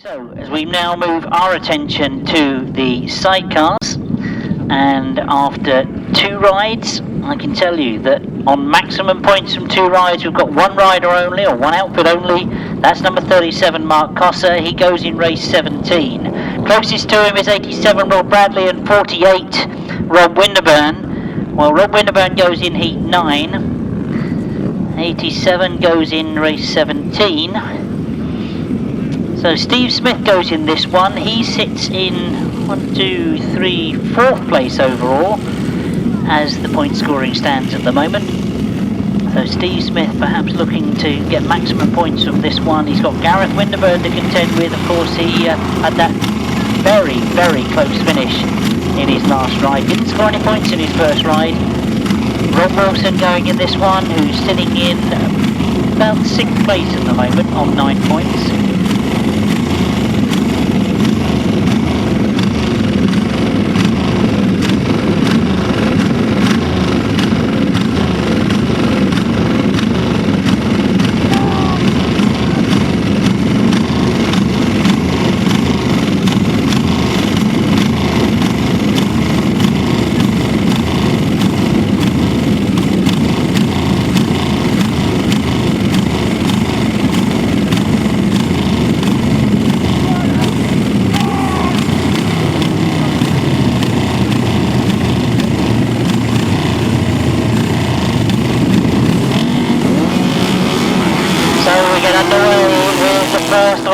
So, as we now move our attention to the sidecars, and after 2 rides, I can tell you that on maximum points from 2 rides, we've got 1 rider only, or 1 outfit only. That's number 37, Mark Cossar. He goes in race 17. Closest to him is 87, Rod Bradley, and 48, Rod Winterburn. Well, Rod Winterburn goes in heat 9. 87 goes in race 17. So Steve Smith goes in this one. He sits in 4th place overall as the point scoring stands at the moment. So Steve Smith perhaps looking to get maximum points from this one. He's got Gareth Winterburn to contend with. Of course, he had that very, very close finish in his last ride. Didn't score any points in his first ride. Rod Wilson going in this one, who's sitting in about 6th place at the moment on 9 points.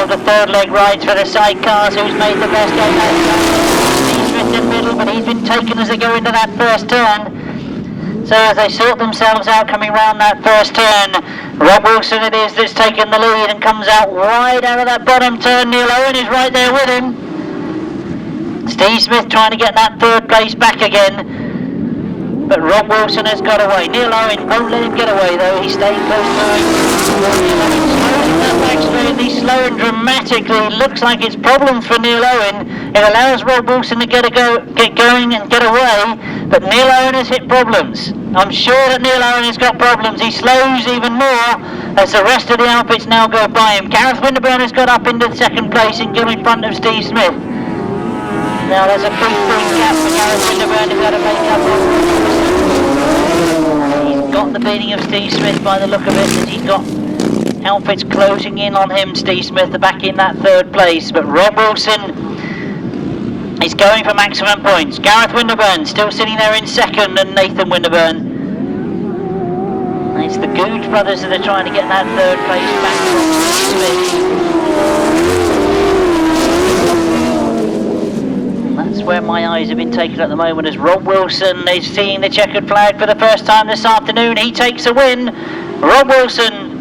The third leg rides for the sidecars. Who's made the best go? Steve Smith in the middle, but he's been taken as they go into that first turn. So as they sort themselves out coming round that first turn, Rod Wilson it is that's taken the lead and comes out wide out of that bottom turn. Neal Owen is right there with him. Steve Smith trying to get that 3rd place back again, but Rod Wilson has got away. Neal Owen won't let him get away though. He's staying close to him. He's slowing dramatically. Looks like it's problems for Neal Owen. It allows Rod Wilson to get going and get away, but Neal Owen has hit problems. I'm sure that Neal Owen has got problems. He slows even more as the rest of the outfits now go by him. Gareth Winterburn has got up into 2nd place and got in front of Steve Smith. Now there's a big gap for Gareth Winterburn to be able to make up. He's got the beating of Steve Smith by the look of it, as he's got outfits closing in on him. Steve Smith back in that 3rd place, but Rod Wilson is going for maximum points. Gareth Winterburn still sitting there in 2nd, and Nathan Winterburn. It's the Goudge brothers that are trying to get that 3rd place back from Steve Smith. That's where my eyes have been taken at the moment, as Rod Wilson is seeing the checkered flag for the first time this afternoon. He takes a win. Rod Wilson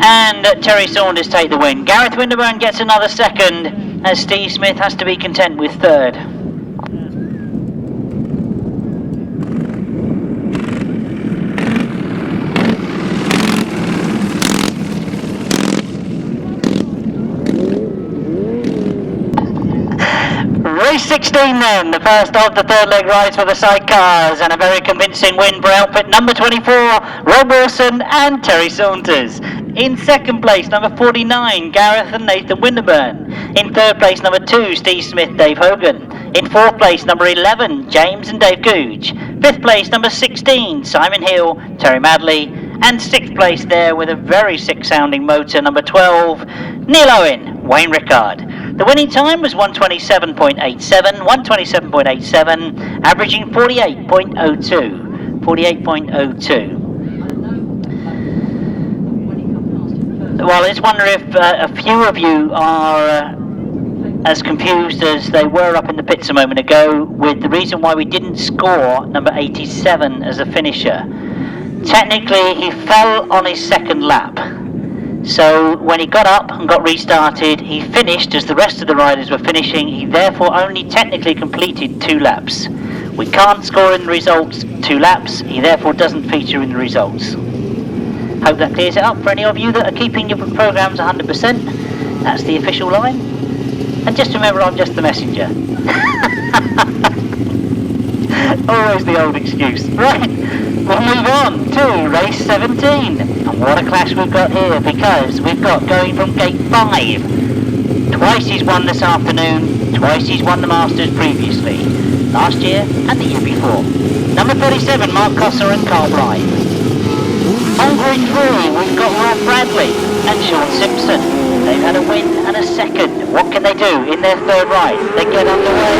and Terry Saunders take the win. Gareth Winterburn gets another 2nd, as Steve Smith has to be content with 3rd. Race 16 then, the first of the 3rd leg rides for the sidecars, and a very convincing win for outfit number 24, Rod Wilson and Terry Saunters. In 2nd place, number 49, Gareth and Nathan Winterburn. In 3rd place, number 2, Steve Smith, Dave Hogan. In 4th place, number 11, James and Dave Goudge. 5th place, number 16, Simon Hill, Terry Madley. And 6th place there with a very sick sounding motor, number 12, Neal Owen, Wayne Rickard. The winning time was 127.87, averaging 48.02. Well, I just wonder if a few of you are as confused as they were up in the pits a moment ago with the reason why we didn't score number 87 as a finisher. Technically, he fell on his 2nd lap. So when he got up and got restarted, he finished as the rest of the riders were finishing. He therefore only technically completed 2 laps. We can't score in the results 2 laps. He therefore doesn't feature in the results. Hope that clears it up for any of you that are keeping your programmes 100%. That's the official line. And just remember, I'm just the messenger. Always the old excuse. Right, we'll move on to race 17. And what a clash we've got here, because we've got going from gate 5, Twice he's won this afternoon, twice he's won the Masters previously. Last year and the year before. Number 37, Mark Cossar and Carl Blythe. On grid 3, we've got Rod Bradley and Shaun Simpson. They've had a win and a second. What can they do in their third ride? They get underway.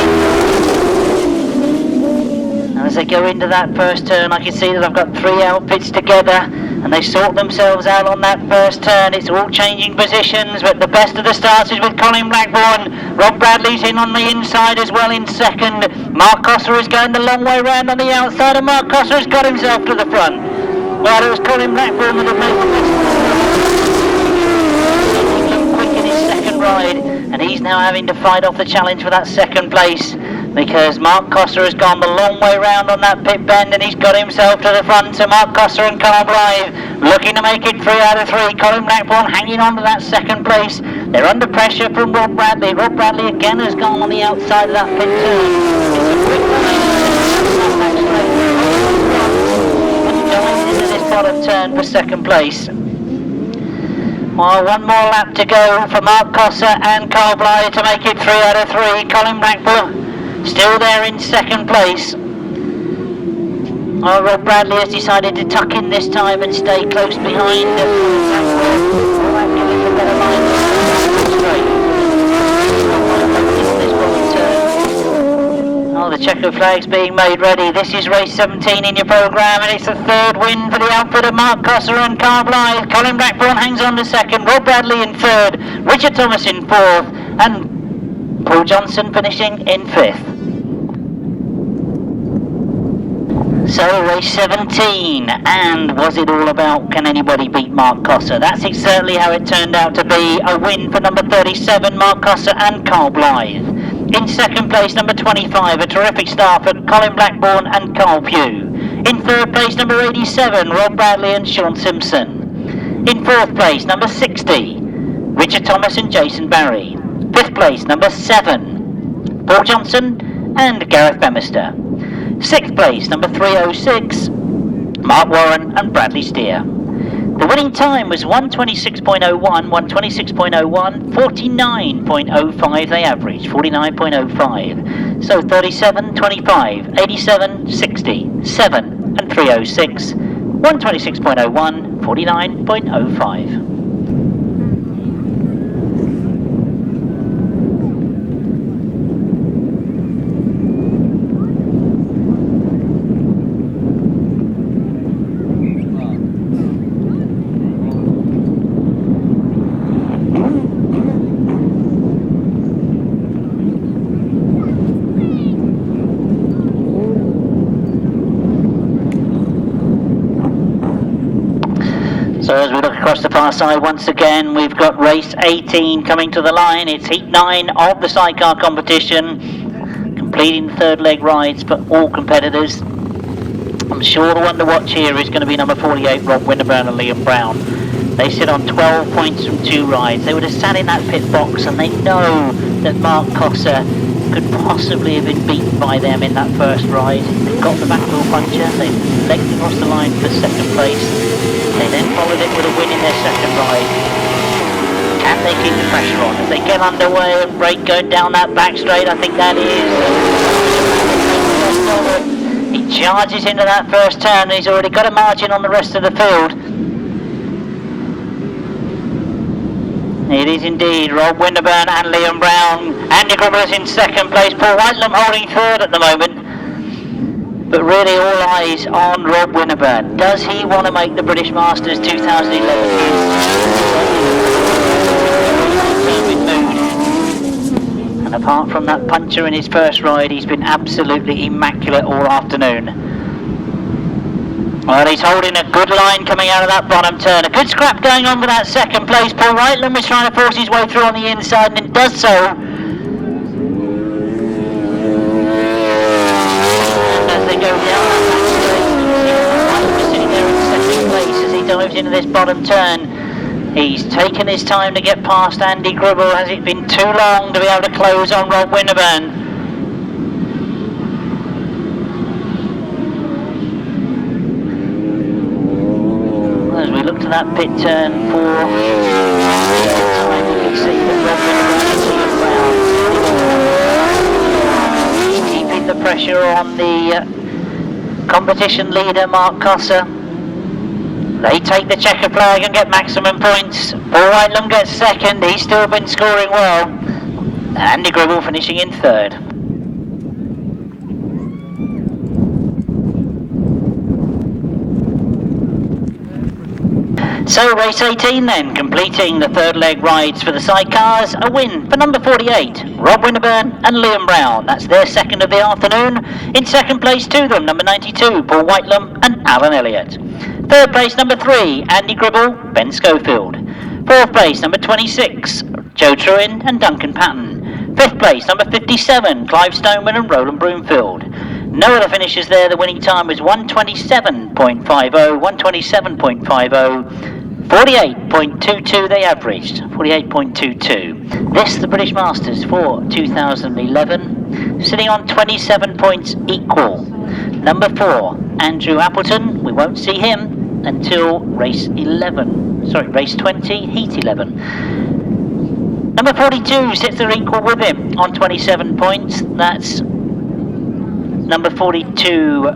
And as they go into that first turn, I can see that I've got 3 outfits together, and they sort themselves out on that first turn. It's all changing positions, but the best of the starts is with Colin Blackbourn. Rod Bradley's in on the inside as well in second. Mark Cossar is going the long way round on the outside, and Mark Cossar has got himself to the front. Well, it was Colin Blackbourn that had made the best. Quick in his second ride, and he's now having to fight off the challenge for that second place, because Mark Cossar has gone the long way round on that pit bend and he's got himself to the front. So Mark Cossar and Carl Blythe looking to make it 3 out of 3. Colin Blackbourn hanging on to that second place. They're under pressure from Rod Bradley. Rod Bradley again has gone on the outside of that pit turn. It's a quick line going into this bottom turn for second place. Well, one more lap to go for Mark Cossar and Carl Blythe to make it 3 out of 3. Colin Blackbourn still there in second place. Rod Bradley has decided to tuck in this time and stay close behind. The checker flag's being made ready. This is race 17 in your programme, and it's the third win for the outfit of Mark Cossar and Carl Blythe. Colin Blackbourn hangs on to second, Rod Bradley in third, Richard Thomas in fourth, and Paul Johnson finishing in fifth. So race 17, and was it all about can anybody beat Mark Cossar? That's certainly how it turned out to be. A win for number 37, Mark Cossar and Carl Blythe. In second place, number 25, a terrific start for Colin Blackbourn and Carl Pugh. In third place, number 87, Rod Bradley and Shaun Simpson. In fourth place, number 60, Richard Thomas and Jason Barry. Fifth place, number 7, Paul Johnson and Gareth Bemister. Sixth place, number 306, Mark Warren and Bradley Steer. The winning time was 1:26.01, 1:26.01, 49.05 they averaged, 49.05. So 37, 25, 87, 60, 7 and 306, 1:26.01, 49.05. So as we look across the far side once again, we've got race 18 coming to the line. It's heat 9 of the sidecar competition, completing the third leg rides for all competitors. I'm sure the one to watch here is going to be number 48, Rod Winterburn and Liam Brown. They sit on 12 points from 2 rides. They would have sat in that pit box, and they know that Mark Cossar could possibly have been beaten by them in that first ride. They've got the back wheel puncher, they've legged across the line for second place. They then followed it with a win in their second ride. Can they keep the pressure on? As they get underway and break going down that back straight, I think that is. He charges into that first turn, and he's already got a margin on the rest of the field. It is indeed Rod Winterburn and Liam Brown. Andy Gribble is in second place, Paul Whitelam holding third at the moment. But really all eyes on Rod Winterburn. Does he want to make the British Masters 2011? And apart from that puncher in his first ride, he's been absolutely immaculate all afternoon. Well, he's holding a good line coming out of that bottom turn. A good scrap going on for that second place. Paul Whitelam was trying to force his way through on the inside, and it does so. And as they go down that back straight, you can see Whitelam is sitting there in second place as he dives into this bottom turn. He's taken his time to get past Andy Gribble. Has it been too long to be able to close on Rod Winterburn? As we look to that pit turn for time, you can see that Rod Winterburn is pressure on the competition leader, Mark Cossar. They take the checker flag and get maximum points. Paul Whitelam gets second, he's still been scoring well. Andy Gribble finishing in third. So race 18 then, completing the third leg rides for the Sidecars, a win for number 48, Rod Winterburn and Liam Brown. That's their second of the afternoon. In second place to them, number 92, Paul Whitelam and Alan Elliott. Third place, number 3, Andy Gribble, Ben Schofield. Fourth place, number 26, Joe Truin and Duncan Patton. Fifth place, number 57, Clive Stoneman and Roland Broomfield. No other finishes there. The winning time was 1:27.50, 1:27.50, 48.22 they averaged, 48.22. This, the British Masters for 2011, sitting on 27 points equal. Number 4, Andrew Appleton, we won't see him until race 20, heat 11. Number 42 sits there equal with him on 27 points. That's number 42,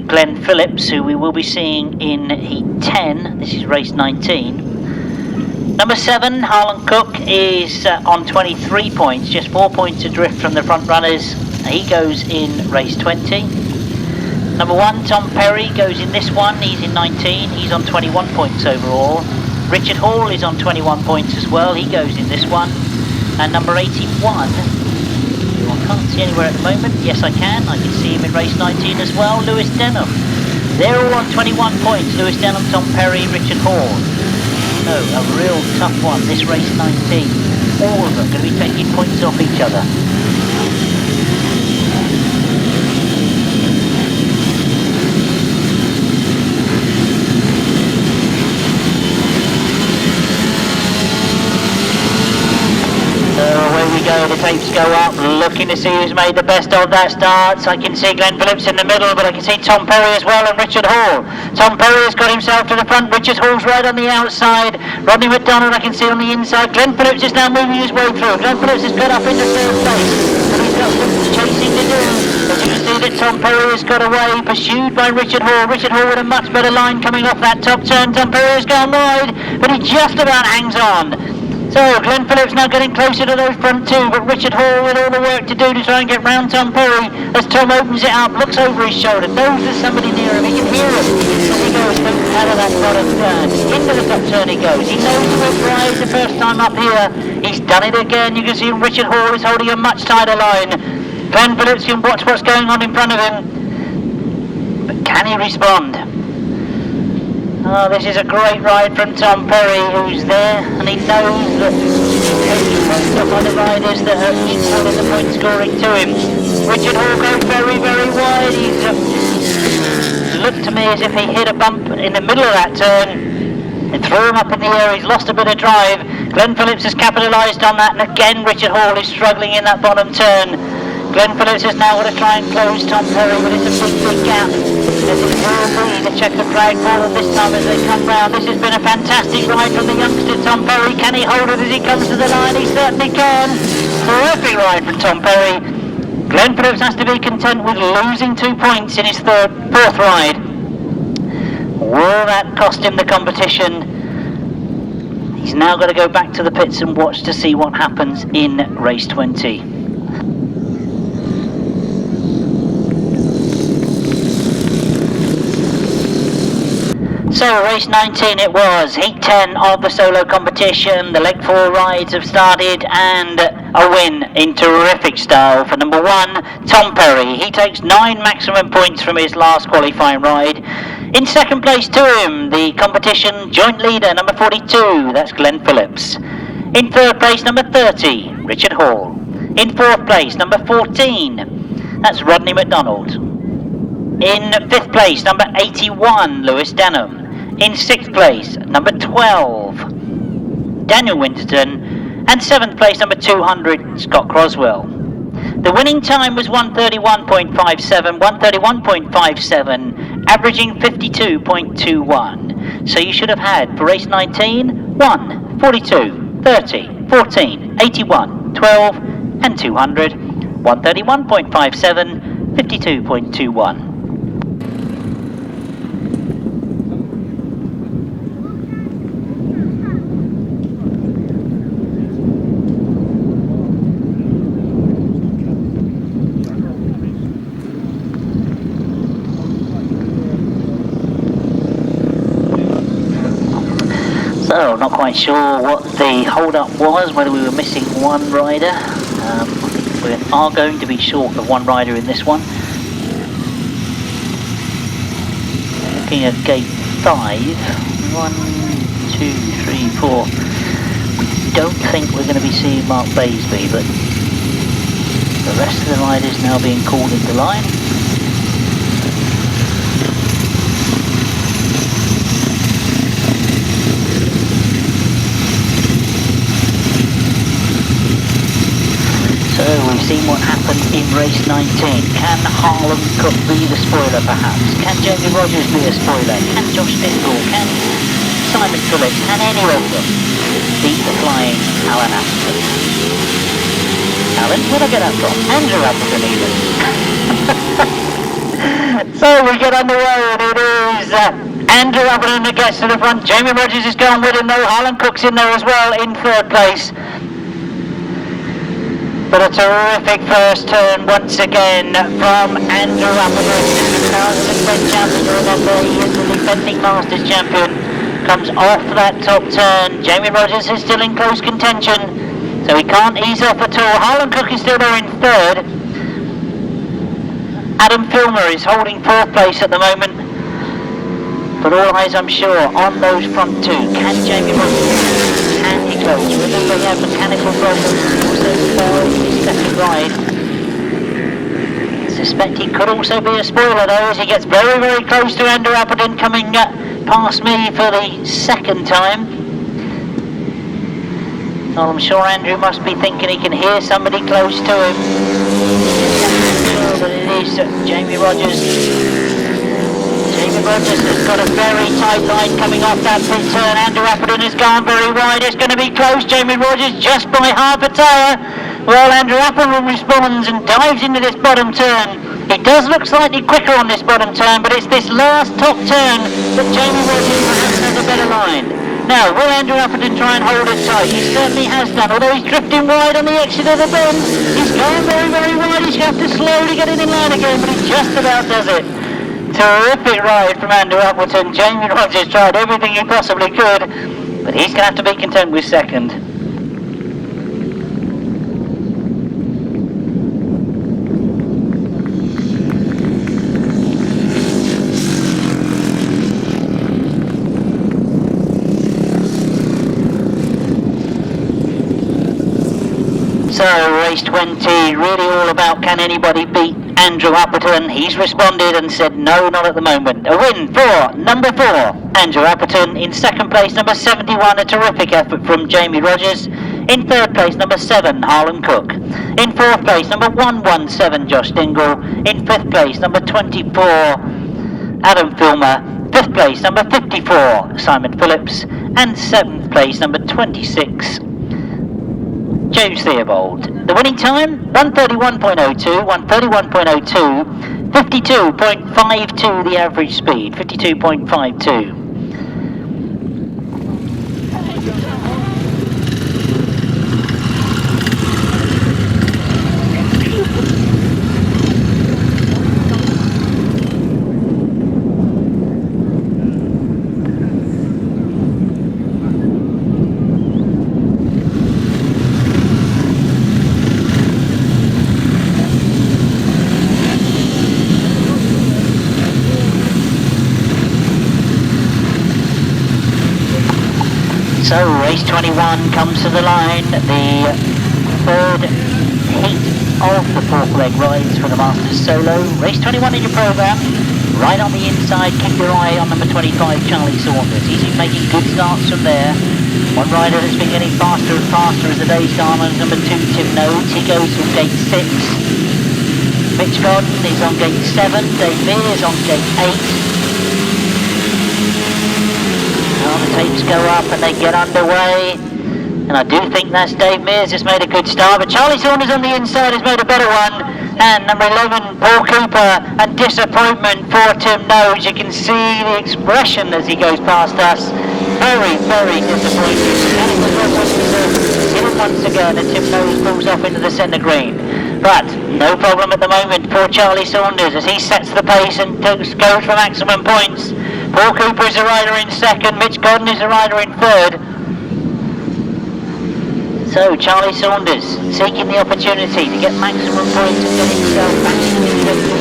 Glen Phillips, who we will be seeing in heat 10. This is race 19. Number 7, Harland Cook, is on 23 points, just 4 points adrift from the front runners. He goes in race 20. Number 1, Tom Perry, goes in this one. He's in 19. He's on 21 points overall. Richard Hall is on 21 points as well. He goes in this one. And number 81, who I can't see anywhere at the moment. Yes, I can see him in race 19 as well, Lewis Denham. They're all on 21 points, Lewis Denham, Tom Perry, Richard Hall. So a real tough one, this race 19. All of them going to be taking points off each other. The tapes go up, looking to see who's made the best of that start. So I can see Glen Phillips in the middle, but I can see Tom Perry as well and Richard Hall. Tom Perry has got himself to the front, Richard Hall's right on the outside. Rodney McDonald I can see on the inside. Glen Phillips is now moving his way through. Glen Phillips has got up into third place, but he's got some chasing to do. As you can see that Tom Perry has got away, pursued by Richard Hall. Richard Hall with a much better line coming off that top turn. Tom Perry has gone wide, but he just about hangs on. So Glen Phillips now getting closer to those front two, but Richard Hall with all the work to do to try and get round Tom Perry as Tom opens it up, looks over his shoulder, knows there's somebody near him, he can hear him as he goes out of that bottom turn. Into the top turn he goes. He knows he went wide the first time up here. He's done it again. You can see Richard Hall is holding a much tighter line. Glen Phillips can watch what's going on in front of him, but can he respond? Oh, this is a great ride from Tom Perry, who's there, and he knows that he's taking points off other riders that are equal in the point scoring to him. Richard Hall goes very, very wide. He's looked to me as if he hit a bump in the middle of that turn. It threw him up in the air. He's lost a bit of drive. Glen Phillips has capitalised on that, and again Richard Hall is struggling in that bottom turn. Glen Phillips has now got to try and close Tom Perry, but it's a big, big gap. As it will be the checker flag for them this time as they come round. This has been a fantastic ride from the youngster Tom Perry. Can he hold it as he comes to the line? He certainly can. Terrific ride from Tom Perry. Glen Phillips has to be content with losing 2 points in his fourth ride. Will that cost him the competition? He's now got to go back to the pits and watch to see what happens in race 20. So race 19 it was, heat 10 of the solo competition. The leg 4 rides have started, and a win in terrific style for number 1, Tom Perry. He takes 9 maximum points from his last qualifying ride. In second place to him, the competition joint leader, number 42, that's Glen Phillips. In third place, number 30, Richard Hall. In fourth place, number 14, that's Rodney McDonald. In fifth place, number 81, Lewis Denham. In sixth place, number 12, Daniel Winterton. And seventh place, number 200, Scott Croswell. The winning time was 1:31.57, 1:31.57, averaging 52.21. So you should have had, for race 19, 1, 42, 30, 14, 81, 12, and 200. 1:31.57, 52.21. So, not quite sure what the hold-up was, whether we were missing one rider. I think we are going to be short of one rider in this one. Looking at gate 5, 1, 2, 3, 4. We don't think we're going to be seeing Mark Baseby, but the rest of the riders now being called into line. So we've seen what happened in race 19. Can Harland be the spoiler perhaps? Can Jamie Rodgers be a spoiler? Can Josh Dingle? Can Simon Phillips? Can any of them beat the flying Alan Appleton? Alan? Where'd I get that from? Andrew Appleton even. So we get underway and it is Andrew Appleton that gets to the front. Jamie Rodgers is going with him though. Harland Cook's in there as well in third place. But a terrific first turn once again from Andrew Appleton. The French champion, remember, he is the defending Masters champion. Comes off that top turn. Jamie Rodgers is still in close contention, so he can't ease off at all. Harland Cook is still there in third. Adam Filmer is holding fourth place at the moment. But all eyes, I'm sure, on those front two. Can Jamie Rodgers? Can he close? Remember, he had mechanical problems. Also failed his second ride. I suspect he could also be a spoiler though, as he gets very, very close to Andrew Appleton, coming past me for the second time. Well, I'm sure Andrew must be thinking he can hear somebody close to him. But it is Jamie Rodgers. Jamie Rodgers has got a very tight line coming off that pit turn. Andrew Appleton has gone very wide. It's going to be close. Jamie Rodgers just by half a tyre. Well, Andrew Appleton responds and dives into this bottom turn. He does look slightly quicker on this bottom turn, but it's this last top turn that Jamie Rodgers perhaps has a better line. Now, will Andrew Appleton try and hold it tight? He certainly has done, although he's drifting wide on the exit of the bend. He's going very, very wide. He's going to have to slowly get it in line again, but he just about does it. Terrific ride from Andrew Appleton. Jamie Rodgers tried everything he possibly could, but he's going to have to be content with second. So race 20, really all about can anybody beat Andrew Appleton. He's responded and said no, not at the moment. A win for number 4, Andrew Appleton. In second place, number 71, a terrific effort from Jamie Rodgers. In third place, number 7, Harland Cook. In fourth place, number 117, Josh Dingle. In fifth place, number 24, Adam Filmer. Fifth place, number 54, Simon Phillips. And seventh place, number 26, James Theobald. The winning time, 131.02, 131.02, 52.52 the average speed, 52.52. So race 21 comes to the line, the third heat of the fourth leg rides for the Masters Solo. Race 21 in your programme, right on the inside, keep your eye on number 25, Charlie Saunters. He's been making good starts from there. One rider that's been getting faster and faster as the day's gone on, number 2, Tim Nobes. He goes from gate 6. Mitch Godden is on gate 7, Dave Mears is on gate 8. The tapes go up and they get underway, and I do think that's Dave Mears has made a good start, but Charlie Saunders on the inside has made a better one, And number 11, Paul Cooper, and disappointment for Tim Nobes. You can see the expression as he goes past us. Very, very disappointed. And it was hit it once again, and Tim Nobes pulls off into the centre green. But no problem at the moment for Charlie Saunders as he sets the pace and goes for maximum points. Paul Cooper is the rider in second, Mitch Godden is the rider in third. So Charlie Saunders seeking the opportunity to get maximum points and get himself back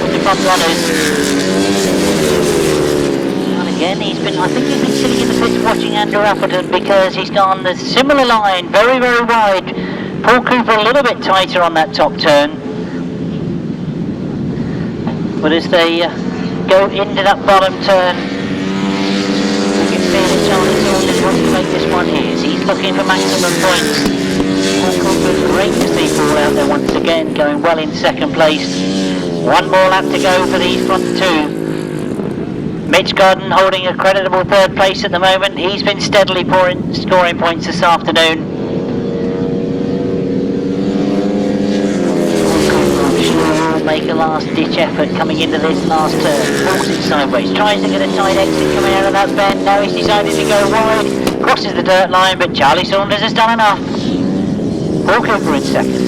with the front runners. And again, I think he's been sitting in the pits watching Andrew Appleton because he's gone the similar line, very, very wide. Paul Cooper a little bit tighter on that top turn. But as they go into that bottom turn, you can see that Charlie Saunders wants to make this one his. He's looking for maximum points. Paul Cooper's great to see Paul out there once again, going well in second place. One more lap to go for these front two. Mitch Godden holding a creditable third place at the moment. He's been steadily scoring points this afternoon. Make a last ditch effort coming into this last turn, pulls it sideways, tries to get a tight exit coming out of that bend. Now he's decided to go wide, crosses the dirt line, but Charlie Saunders has done enough. Paul Cooper in second.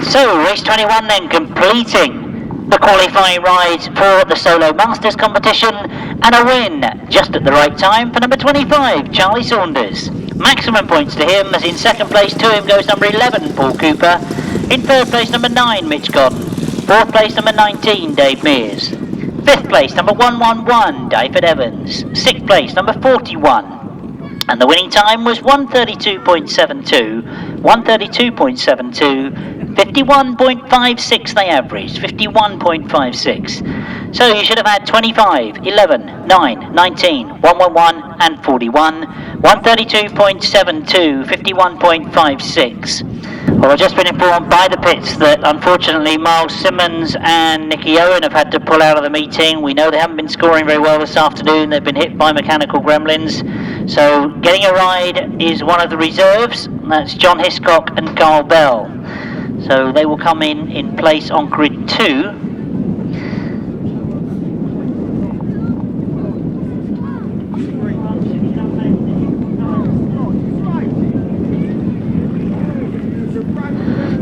So race 21 then, completing the qualifying rides for the Solo Masters competition, and a win just at the right time for number 25, Charlie Saunders. Maximum points to him, as in second place to him goes number 11, Paul Cooper. In third place, number 9, Mitch Godden. Fourth place, number 19, Dave Mears. Fifth place, number 111, David Evans. Sixth place, number 41. And the winning time was 1:32.72, 1:32.72, 51.56 they averaged, 51.56. So you should have had 25, 11, 9, 19, 111 and 41, 1:32.72, 51.56. Well, I've just been informed by the pits that unfortunately Miles Simmons and Nicky Owen have had to pull out of the meeting. We know they haven't been scoring very well this afternoon. They've been hit by mechanical gremlins. So getting a ride is one of the reserves. That's John Hiscock and Carl Bell. So they will come in place on grid 2.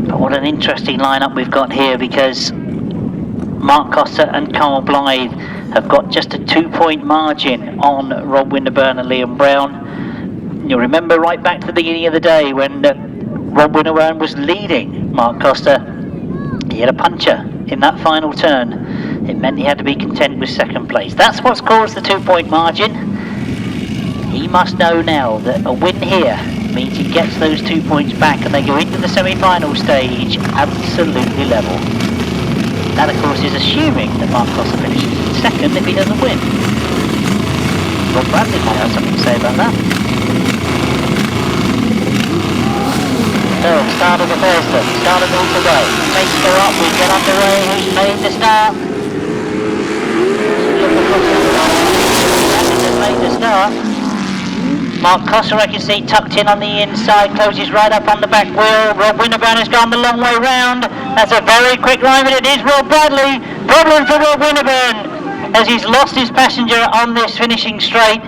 But what an interesting lineup we've got here, because Mark Cossar and Carl Blythe have got just a 2-point margin on Rod Winterburn and Liam Brown. You'll remember right back to the beginning of the day when Rod Winterburn was leading Mark Cossar. He had a puncher in that final turn. It meant he had to be content with second place. That's what's caused the 2-point margin. He must know now that a win here means he gets those 2 points back and they go into the semi-final stage absolutely level. That, of course, is assuming that Mark Cossar finishes in second if he doesn't win. Rob Bradley might have something to say about that. So, start of the first one, start of all today. Pace go up, we get underway. Who's made the start? Has made the start. Mark Cossar, I can see, tucked in on the inside, closes right up on the back wheel. Rod Winterburn has gone the long way round. That's a very quick line, but it is Rob Bradley. Problem for Rod Winterburn, as he's lost his passenger on this finishing straight.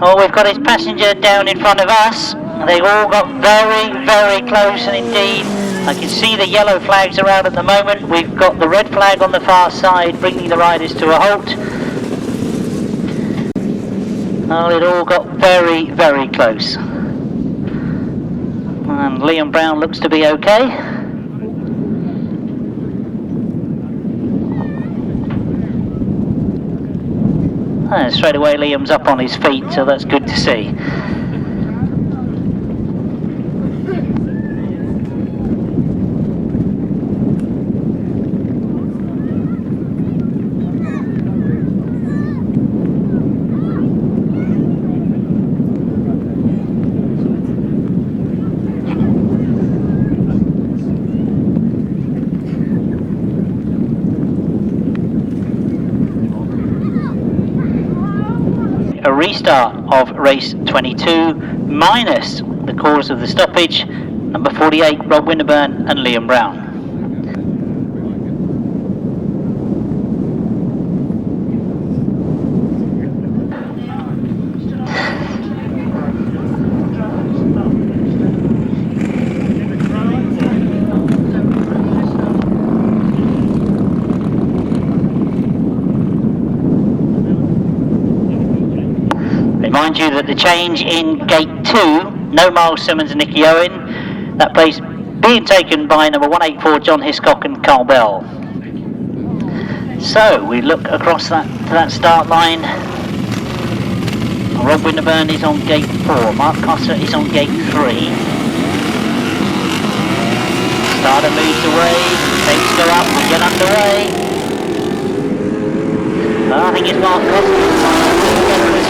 Oh, we've got his passenger down in front of us. They've all got very, very close, and indeed, I can see the yellow flags are out at the moment. We've got the red flag on the far side, bringing the riders to a halt. Oh, it all got very, very close. And Liam Brown looks to be okay. And straight away Liam's up on his feet, so that's good to see. Restart of race 22 minus the cause of the stoppage number 48, Rod Winterburn and Liam Brown. Remind you that the change in gate 2, no Miles Simmons and Nicky Owen, that place being taken by number 184 John Hiscock and Carl Bell. So we look across to that start line. Rod Winterburn is on gate 4, Mark Cossar is on gate 3. Starter moves away, tapes go up, we get underway. I think it's Mark Cossar.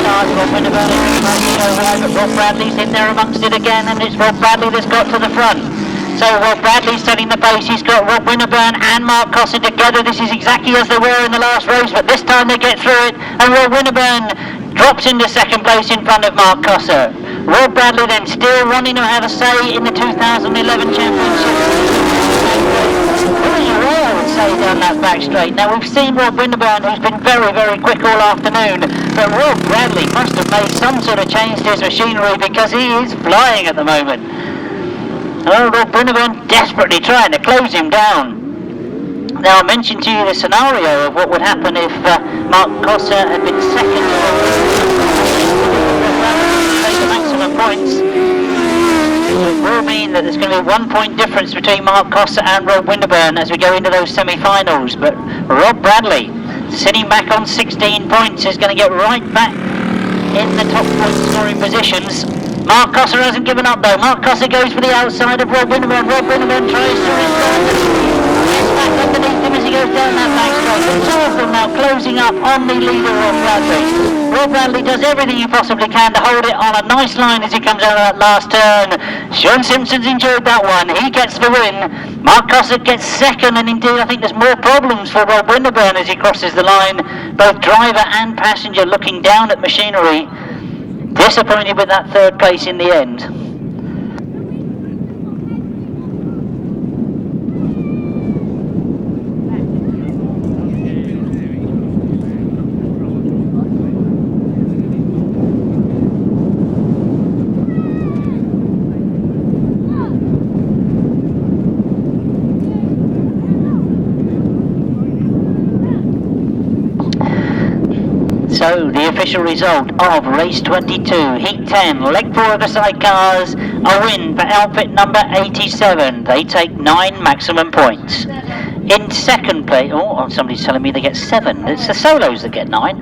Rod Winterburn is making over, but Rob Bradley's in there amongst it again, and it's Rob Bradley that's got to the front. So Rob Bradley's setting the pace. He's got Rod Winterburn and Mark Cossar together. This is exactly as they were in the last race, but this time they get through it, and Rod Winterburn drops into second place in front of Mark Cossar. Rob Bradley then still running to have a say in the 2011 Championship. I would say down that back straight. Now we've seen Rod Winterburn, who's been very, very quick all afternoon, but Rob Bradley must have made some sort of change to his machinery because he is flying at the moment. Oh, Rod Winterburn desperately trying to close him down. Now I mentioned to you the scenario of what would happen if Mark Cossar had been second take the maximum points. It will mean that there's going to be 1 point difference between Mark Cossar and Rod Winterburn as we go into those semi-finals, but Rob Bradley sitting back on 16 points is going to get right back in the top point scoring positions. Mark Cossar hasn't given up though. Mark Cossar goes for the outside of Rod Winterburn. Rod Winterburn tries to respond. Gets back underneath him as he goes down that back straight. The two of them now closing up on the leader, Rob Bradley. Rob Bradley does everything he possibly can to hold it on a nice line as he comes out of that last turn. Shaun Simpson's enjoyed that one. He gets the win. Mark Cossar gets second, and indeed I think there's more problems for Rod Winterburn as he crosses the line. Both driver and passenger looking down at machinery. Disappointed with that third place in the end. So the official result of race 22, heat 10, leg 4 of the Sidecars, a win for outfit number 87. They take 9 maximum points. In second place, oh, somebody's telling me they get 7. It's the solos that get 9.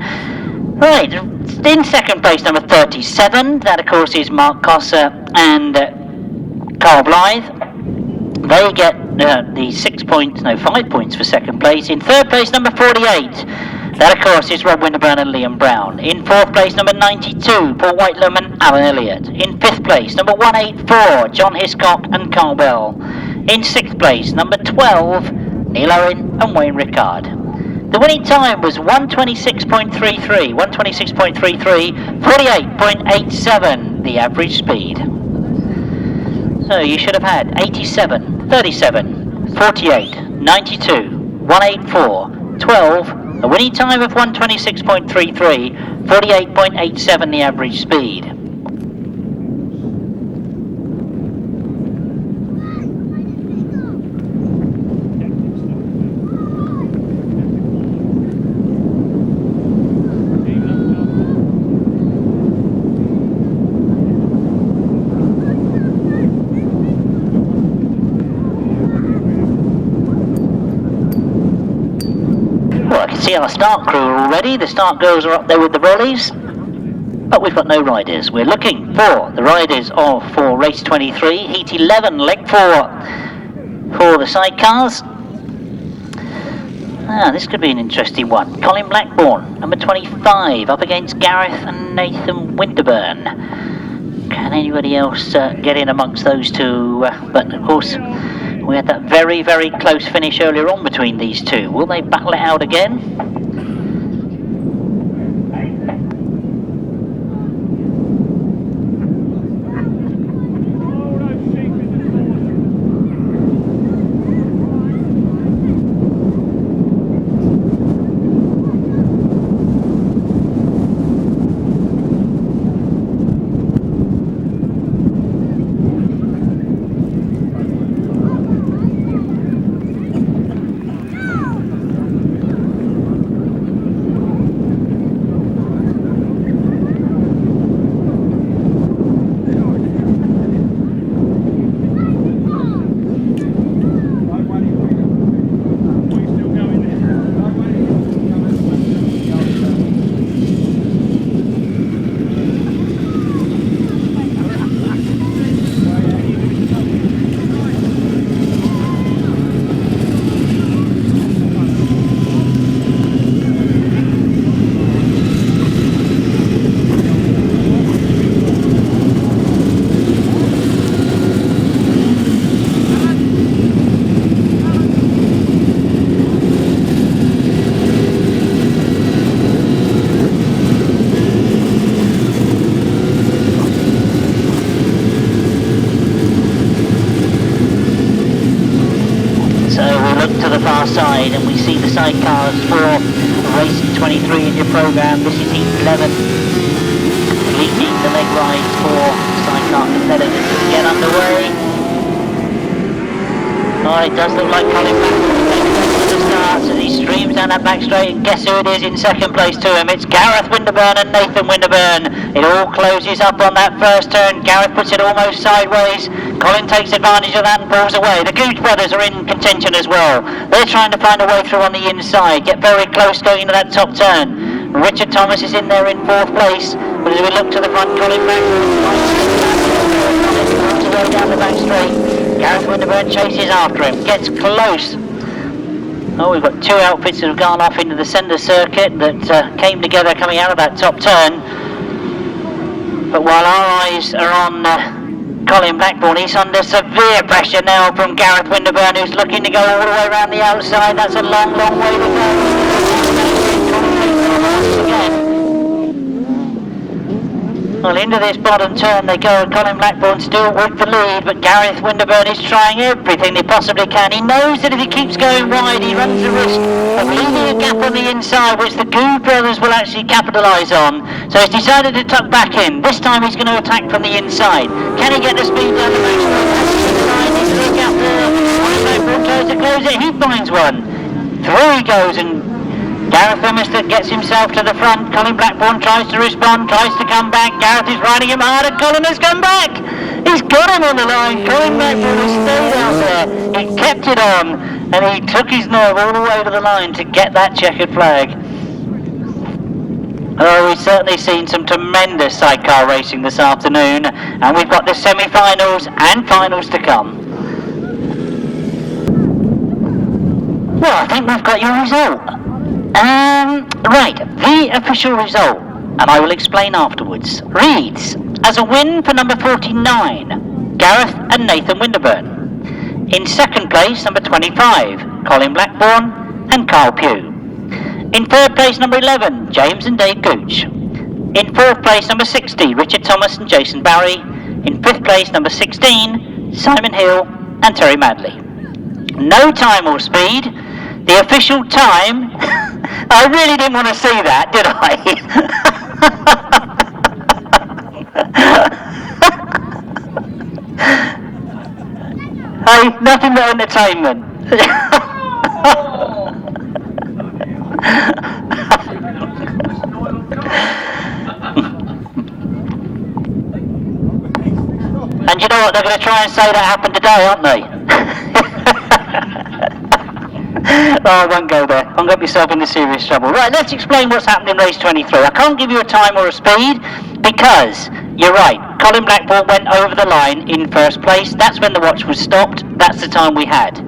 Right, in second place number 37, that of course is Mark Cossar and Carl Blythe. They get the 5 points for second place. In third place number 48. That, of course, is Rod Winterburn and Liam Brown. In fourth place, number 92, Paul Whitelum and Alan Elliott. In fifth place, number 184, John Hiscock and Carl Bell. In sixth place, number 12, Neal Owen and Wayne Rickard. The winning time was 126.33, 48.87, the average speed. So you should have had 87, 37, 48, 92, 184, 12, a winning time of 126.33, 48.87 the average speed. See our start crew already. The start girls are up there with the volleys, but we've got no riders. We're looking for the riders for race 23, heat 11, leg 4 for the Sidecars. This could be an interesting one. Colin Blackbourn, number 25, up against Gareth and Nathan Winterburn. Can anybody else get in amongst those two? But of course, we had that very, very close finish earlier on between these two. Will they battle it out again? the far side, and we see the sidecars for race 23 in your programme. This is heat 11, leading the leg rides for sidecar competitors to get underway. Oh, it does look like Colin Blackbourn the starts as he streams down that back straight, and guess who it is in second place to him? It's Gareth Winterburn and Nathan Winterburn. It all closes up on that first turn. Gareth puts it almost sideways. Colin takes advantage of that and pulls away. The Goudge brothers are in contention as well. They're trying to find a way through on the inside, get very close going into that top turn. Richard Thomas is in there in fourth place, but as we look to the front, Colin Blackbourn pulls away down the back straight. Gareth Winterburn chases after him, gets close. Oh, we've got two outfits that have gone off into the centre circuit that came together coming out of that top turn. But while our eyes are on Colin Blackbourn, he's under severe pressure now from Gareth Winterburn, who's looking to go all the way around the outside. That's a long, long way to go. Well, into this bottom turn they go, and Colin Blackbourn still with the lead, but Gareth Winterburn is trying everything he possibly can. He knows that if he keeps going wide, he runs the risk of leaving a gap on the inside, which the Goudge brothers will actually capitalise on. So he's decided to tuck back in. This time he's going to attack from the inside. Can he get the speed down the back straight? Needs to look out there. Colin Blackbourn tries to close it. He finds one. Through he goes, and Gareth Bemister gets himself to the front. Colin Blackbourn tries to respond, tries to come back. Gareth is riding him hard, and Colin has come back. He's got him on the line. Colin Blackbourn has stayed out there. He kept it on, and he took his nerve all the way to the line to get that checkered flag. Oh, we've certainly seen some tremendous sidecar racing this afternoon, and we've got the semi-finals and finals to come. Well, I think we've got your result. Right, the official result, and I will explain afterwards, reads as a win for number 49, Gareth and Nathan Winterburn. In second place, number 25, Colin Blackbourn and Carl Pugh. In third place, number 11, James and Dave Goudge. In fourth place, number 60, Richard Thomas and Jason Barry. In fifth place, number 16, Simon Hill and Terry Madley. No time or speed. The official time, I really didn't want to see that, did I? Hey, nothing but entertainment. And you know what, they're going to try and say that happened today, aren't they? Oh, I won't go there. I'll get myself into serious trouble. Right, let's explain what's happened in race 23. I can't give you a time or a speed because, you're right, Colin Blackbourn went over the line in first place. That's when the watch was stopped. That's the time we had.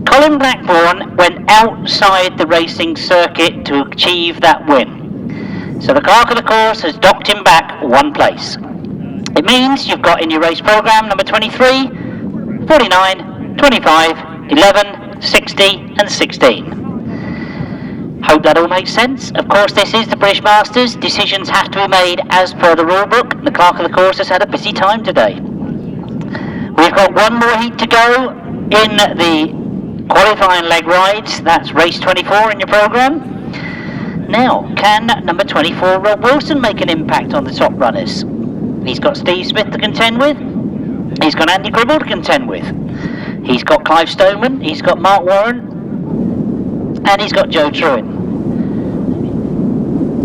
Colin Blackbourn went outside the racing circuit to achieve that win. So the clerk of the course has docked him back one place. It means you've got in your race programme number 23, 49, 25, 11, 60 and 16. Hope that all makes sense. Of course, this is the British Masters. Decisions have to be made as per the rule book. The clerk of the course has had a busy time today. We've got one more heat to go in the qualifying leg rides. That's race 24 in your programme. Now, can number 24 Rod Wilson make an impact on the top runners? He's got Steve Smith to contend with. He's got Andy Gribble to contend with. He's got Clive Stoneman, he's got Mark Warren, and he's got Joe Truin.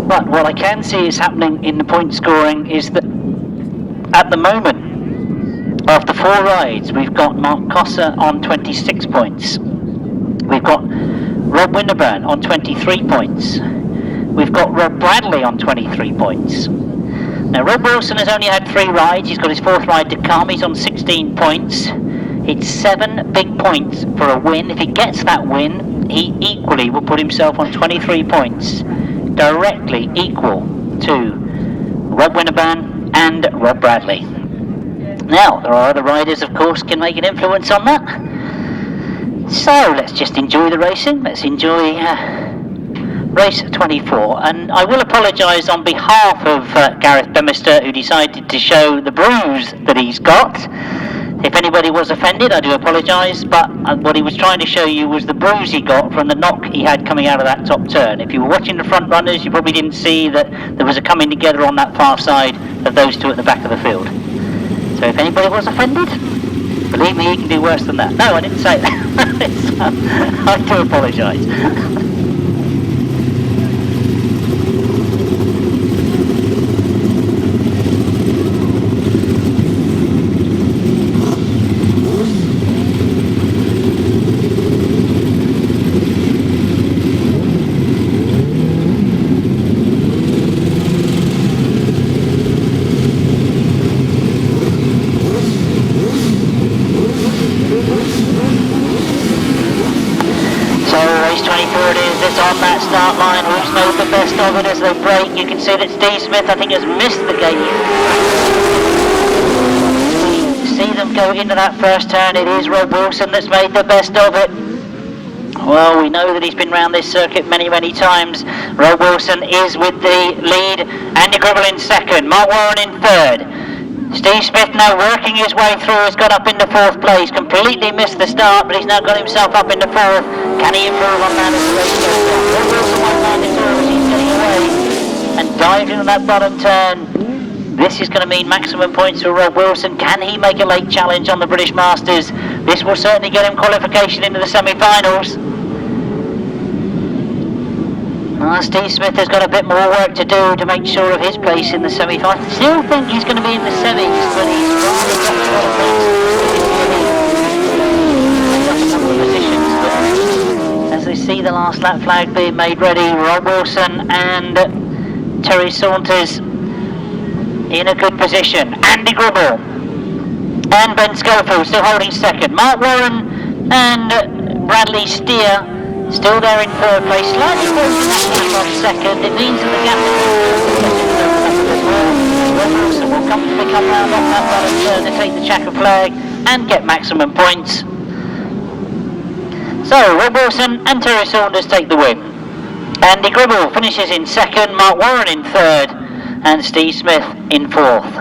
But what I can see is happening in the point scoring is that at the moment, after 4 rides, we've got Mark Cossar on 26 points. We've got Rod Winterburn on 23 points. We've got Rob Bradley on 23 points. Now, Rod Wilson has only had 3 rides. He's got his 4th ride to come. He's on 16 points. It's 7 big points for a win. If he gets that win, he equally will put himself on 23 points, directly equal to Rod Winterburn and Rob Bradley. Now, there are other riders, of course, can make an influence on that. So, let's just enjoy the racing. Let's enjoy race 24. And I will apologise on behalf of Gareth Bemister, who decided to show the bruise that he's got. If anybody was offended, I do apologise, but what he was trying to show you was the bruise he got from the knock he had coming out of that top turn. If you were watching the front runners, you probably didn't see that there was a coming together on that far side of those two at the back of the field. So if anybody was offended, believe me, he can do worse than that. No, I didn't say that. I do apologise. On that start line, who's made the best of it as they break. You can see that Steve Smith, I think, has missed the gate. See them go into that first turn. It is Rod Wilson that's made the best of it. Well, we know that he's been round this circuit many, many times. Rod Wilson is with the lead. Andy Gribble in second. Mark Warren in third. Steve Smith now working his way through, has got up into fourth place, completely missed the start, but he's now got himself up into fourth. Can he improve on that as the race goes on? Rod Wilson won't mind at all as he's getting away and dived into that bottom turn. This is going to mean maximum points for Rod Wilson. Can he make a late challenge on the British Masters? This will certainly get him qualification into the semi-finals. Steve Smith has got a bit more work to do to make sure of his place in the semi-final. Still think he's going to be in the semis, but he's rather got a lot of positions. But as they see the last lap flag being made ready, Rod Wilson and Terry Saunters in a good position. Andy Gribble and Ben Schofield still holding second. Mark Warren and Bradley Steer still there in third place, slightly closing that gap off second. It means that the gap as well. Rod Wilson will comfortably come round off that bottom turn to take the checker flag and get maximum points. So Rod Wilson and Terry Saunders take the win. Andy Gribble finishes in second, Mark Warren in third, and Steve Smith in fourth.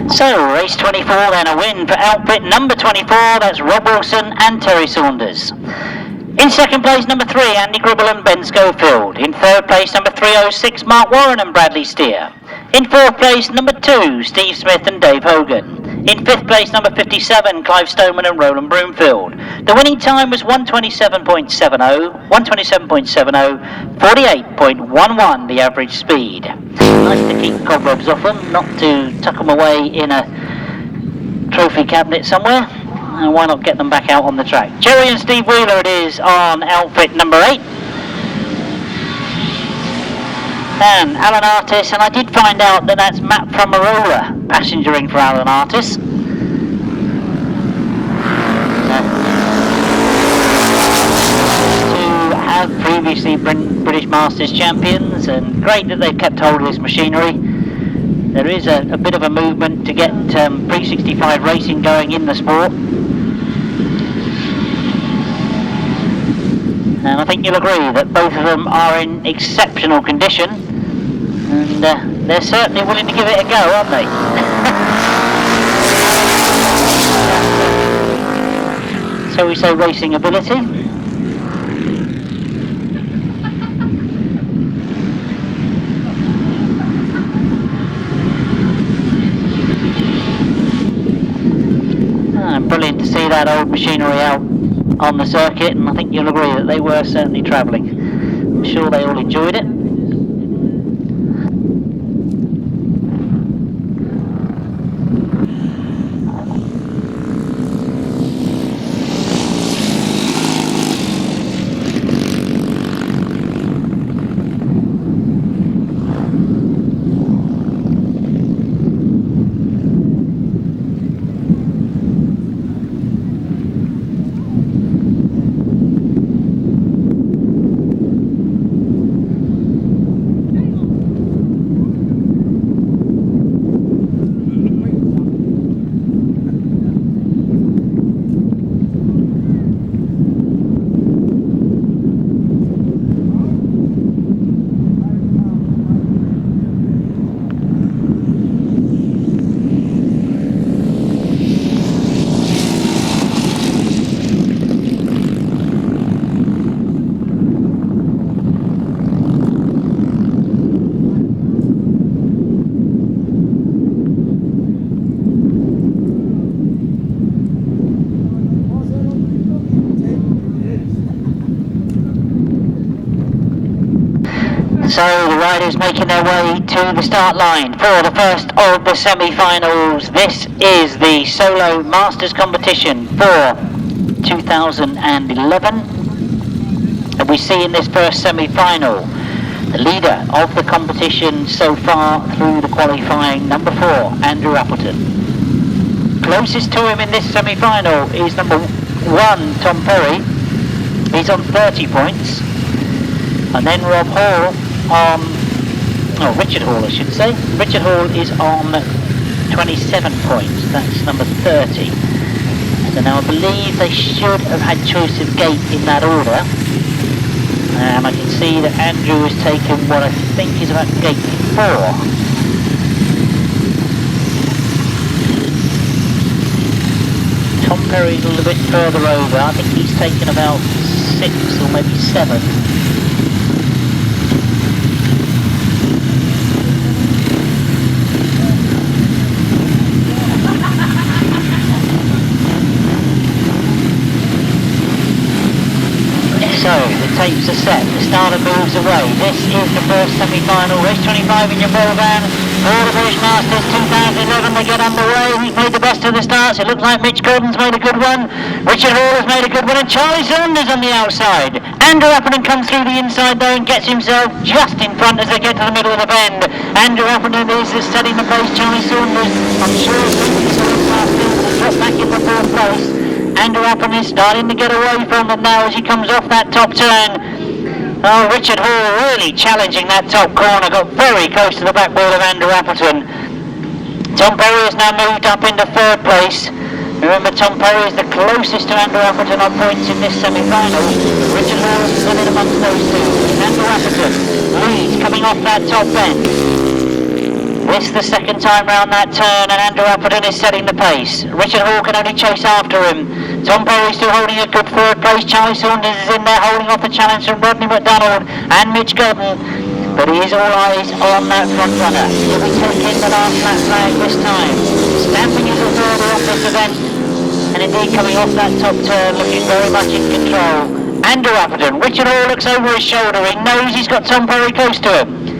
So, race 24 then, a win for outfit number 24, that's Rod Wilson and Terry Saunders. In second place, number 3, Andy Gribble and Ben Schofield. In third place, number 306, Mark Warren and Bradley Steer. In fourth place, number 2, Steve Smith and Dave Hogan. In fifth place, number 57, Clive Stoneman and Roland Broomfield. The winning time was 127.70, 48.11 the average speed. Nice to keep cobwebs off them, not to tuck them away in a trophy cabinet somewhere. And why not get them back out on the track? Jerry and Steve Wheeler it is on outfit number 8. And Alan Artis, and I did find out that that's Matt from Aurora passengering for Alan Artis. To have previously British Masters champions, and great that they've kept hold of this machinery. There is a bit of a movement to get pre-65 racing going in the sport. And I think you'll agree that both of them are in exceptional condition, and they're certainly willing to give it a go, aren't they? So we say racing ability. Brilliant to see that old machinery out on the circuit, and I think you'll agree that they were certainly travelling. I'm sure they all enjoyed it. So the riders making their way to the start line for the first of the semi-finals. This is the solo masters competition for 2011. And we see in this first semi-final the leader of the competition so far through the qualifying, number 4, Andrew Appleton. Closest to him in this semi-final is number 1, Tom Perry. He's on 30 points. And then Richard Hall I should say. Richard Hall is on 27 points, that's number 30. So now I believe they should have had choice of gate in that order. And I can see that Andrew has taken what I think is about gate 4. Tom Perry's a little bit further over. I think he's taken about 6 or maybe 7. So, the tapes are set, the starter moves away. This is the first semi-final, race 25 in your ball van. For the British Masters 2011, they get underway. Who's made the best of the starts? It looks like Mitch Godden's made a good one. Richard Hall has made a good one, and Charlie Saunders on the outside. Andrew Appleton comes through the inside though and gets himself just in front as they get to the middle of the bend. Andrew Appleton is setting the pace. Charlie Saunders, I'm sure he's dropped back in the 4th place. Andrew Appleton is starting to get away from them now as he comes off that top turn. Oh, Richard Hall really challenging that top corner, got very close to the back wheel of Andrew Appleton. Tom Perry has now moved up into 3rd place. Remember, Tom Perry is the closest to Andrew Appleton on points in this semi-final. Richard Hall is still in amongst those two. Andrew Appleton leads coming off that top bend. This the second time round that turn, and Andrew Appleton is setting the pace. Richard Hall can only chase after him. Tom Perry still holding a good 3rd place. Charlie Saunders is in there holding off the challenge from Rodney McDonald and Mitch Godden. But he is all eyes on that front runner. He'll be taking the last lap flag this time. Stamping his authority off this event. And indeed coming off that top turn, looking very much in control. Andrew Appleton. Richard Hall looks over his shoulder. He knows he's got Tom Perry close to him.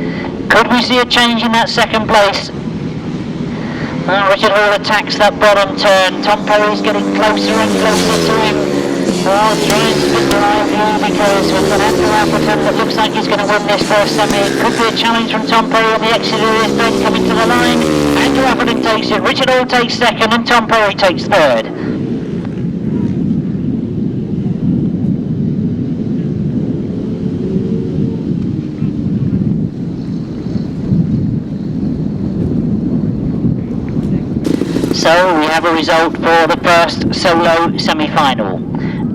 Could we see a change in that 2nd place? Well, Richard Hall attacks that bottom turn. Tom Perry's getting closer and closer to him. Well, trying to split the line view because we've got Andrew Appleton that looks like he's going to win this first semi. It could be a challenge from Tom Perry on the exit of this bend coming to the line. Andrew Appleton takes it, Richard Hall takes 2nd and Tom Perry takes 3rd. So we have a result for the first solo semi-final.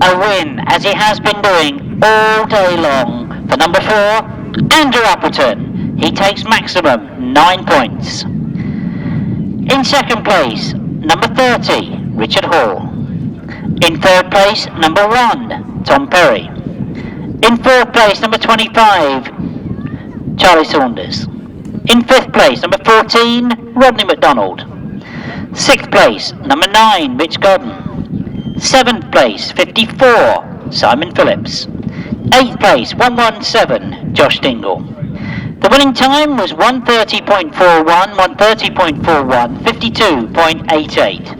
A win, as he has been doing all day long, for number 4, Andrew Appleton. He takes maximum 9 points. In 2nd place, number 30, Richard Hall. In 3rd place, number 1, Tom Perry. In 4th place, number 25, Charlie Saunders. In 5th place, number 14, Rodney McDonald. 6th place, number 9, Mitch Godden. 7th place, 54, Simon Phillips. 8th place, 117, Josh Dingle. The winning time was 1:30.41, 1:30.41, 52.88.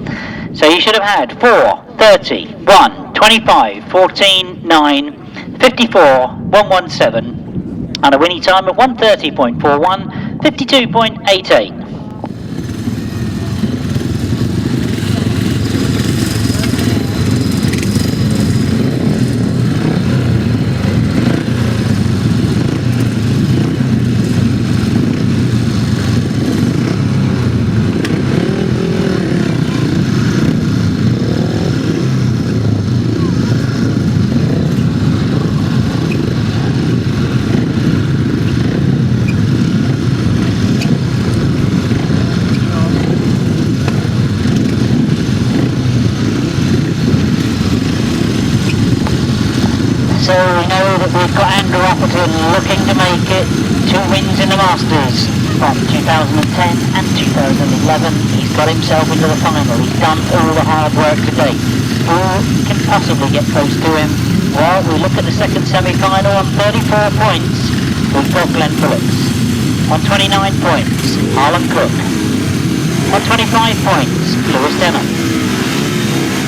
So you should have had 4, 30, 1, 25, 14, 9, 54, 117, and a winning time of 1:30.41, 52.88. So we know that we've got Andrew Appleton looking to make it 2 wins in the Masters from 2010 and 2011. He's got himself into the final. He's done all the hard work to date. Who can possibly get close to him? Well, we look at the second semi-final on 34 points. we've got Glen Phillips. On 29 points, Harland Cook. On 25 points, Lewis Denham.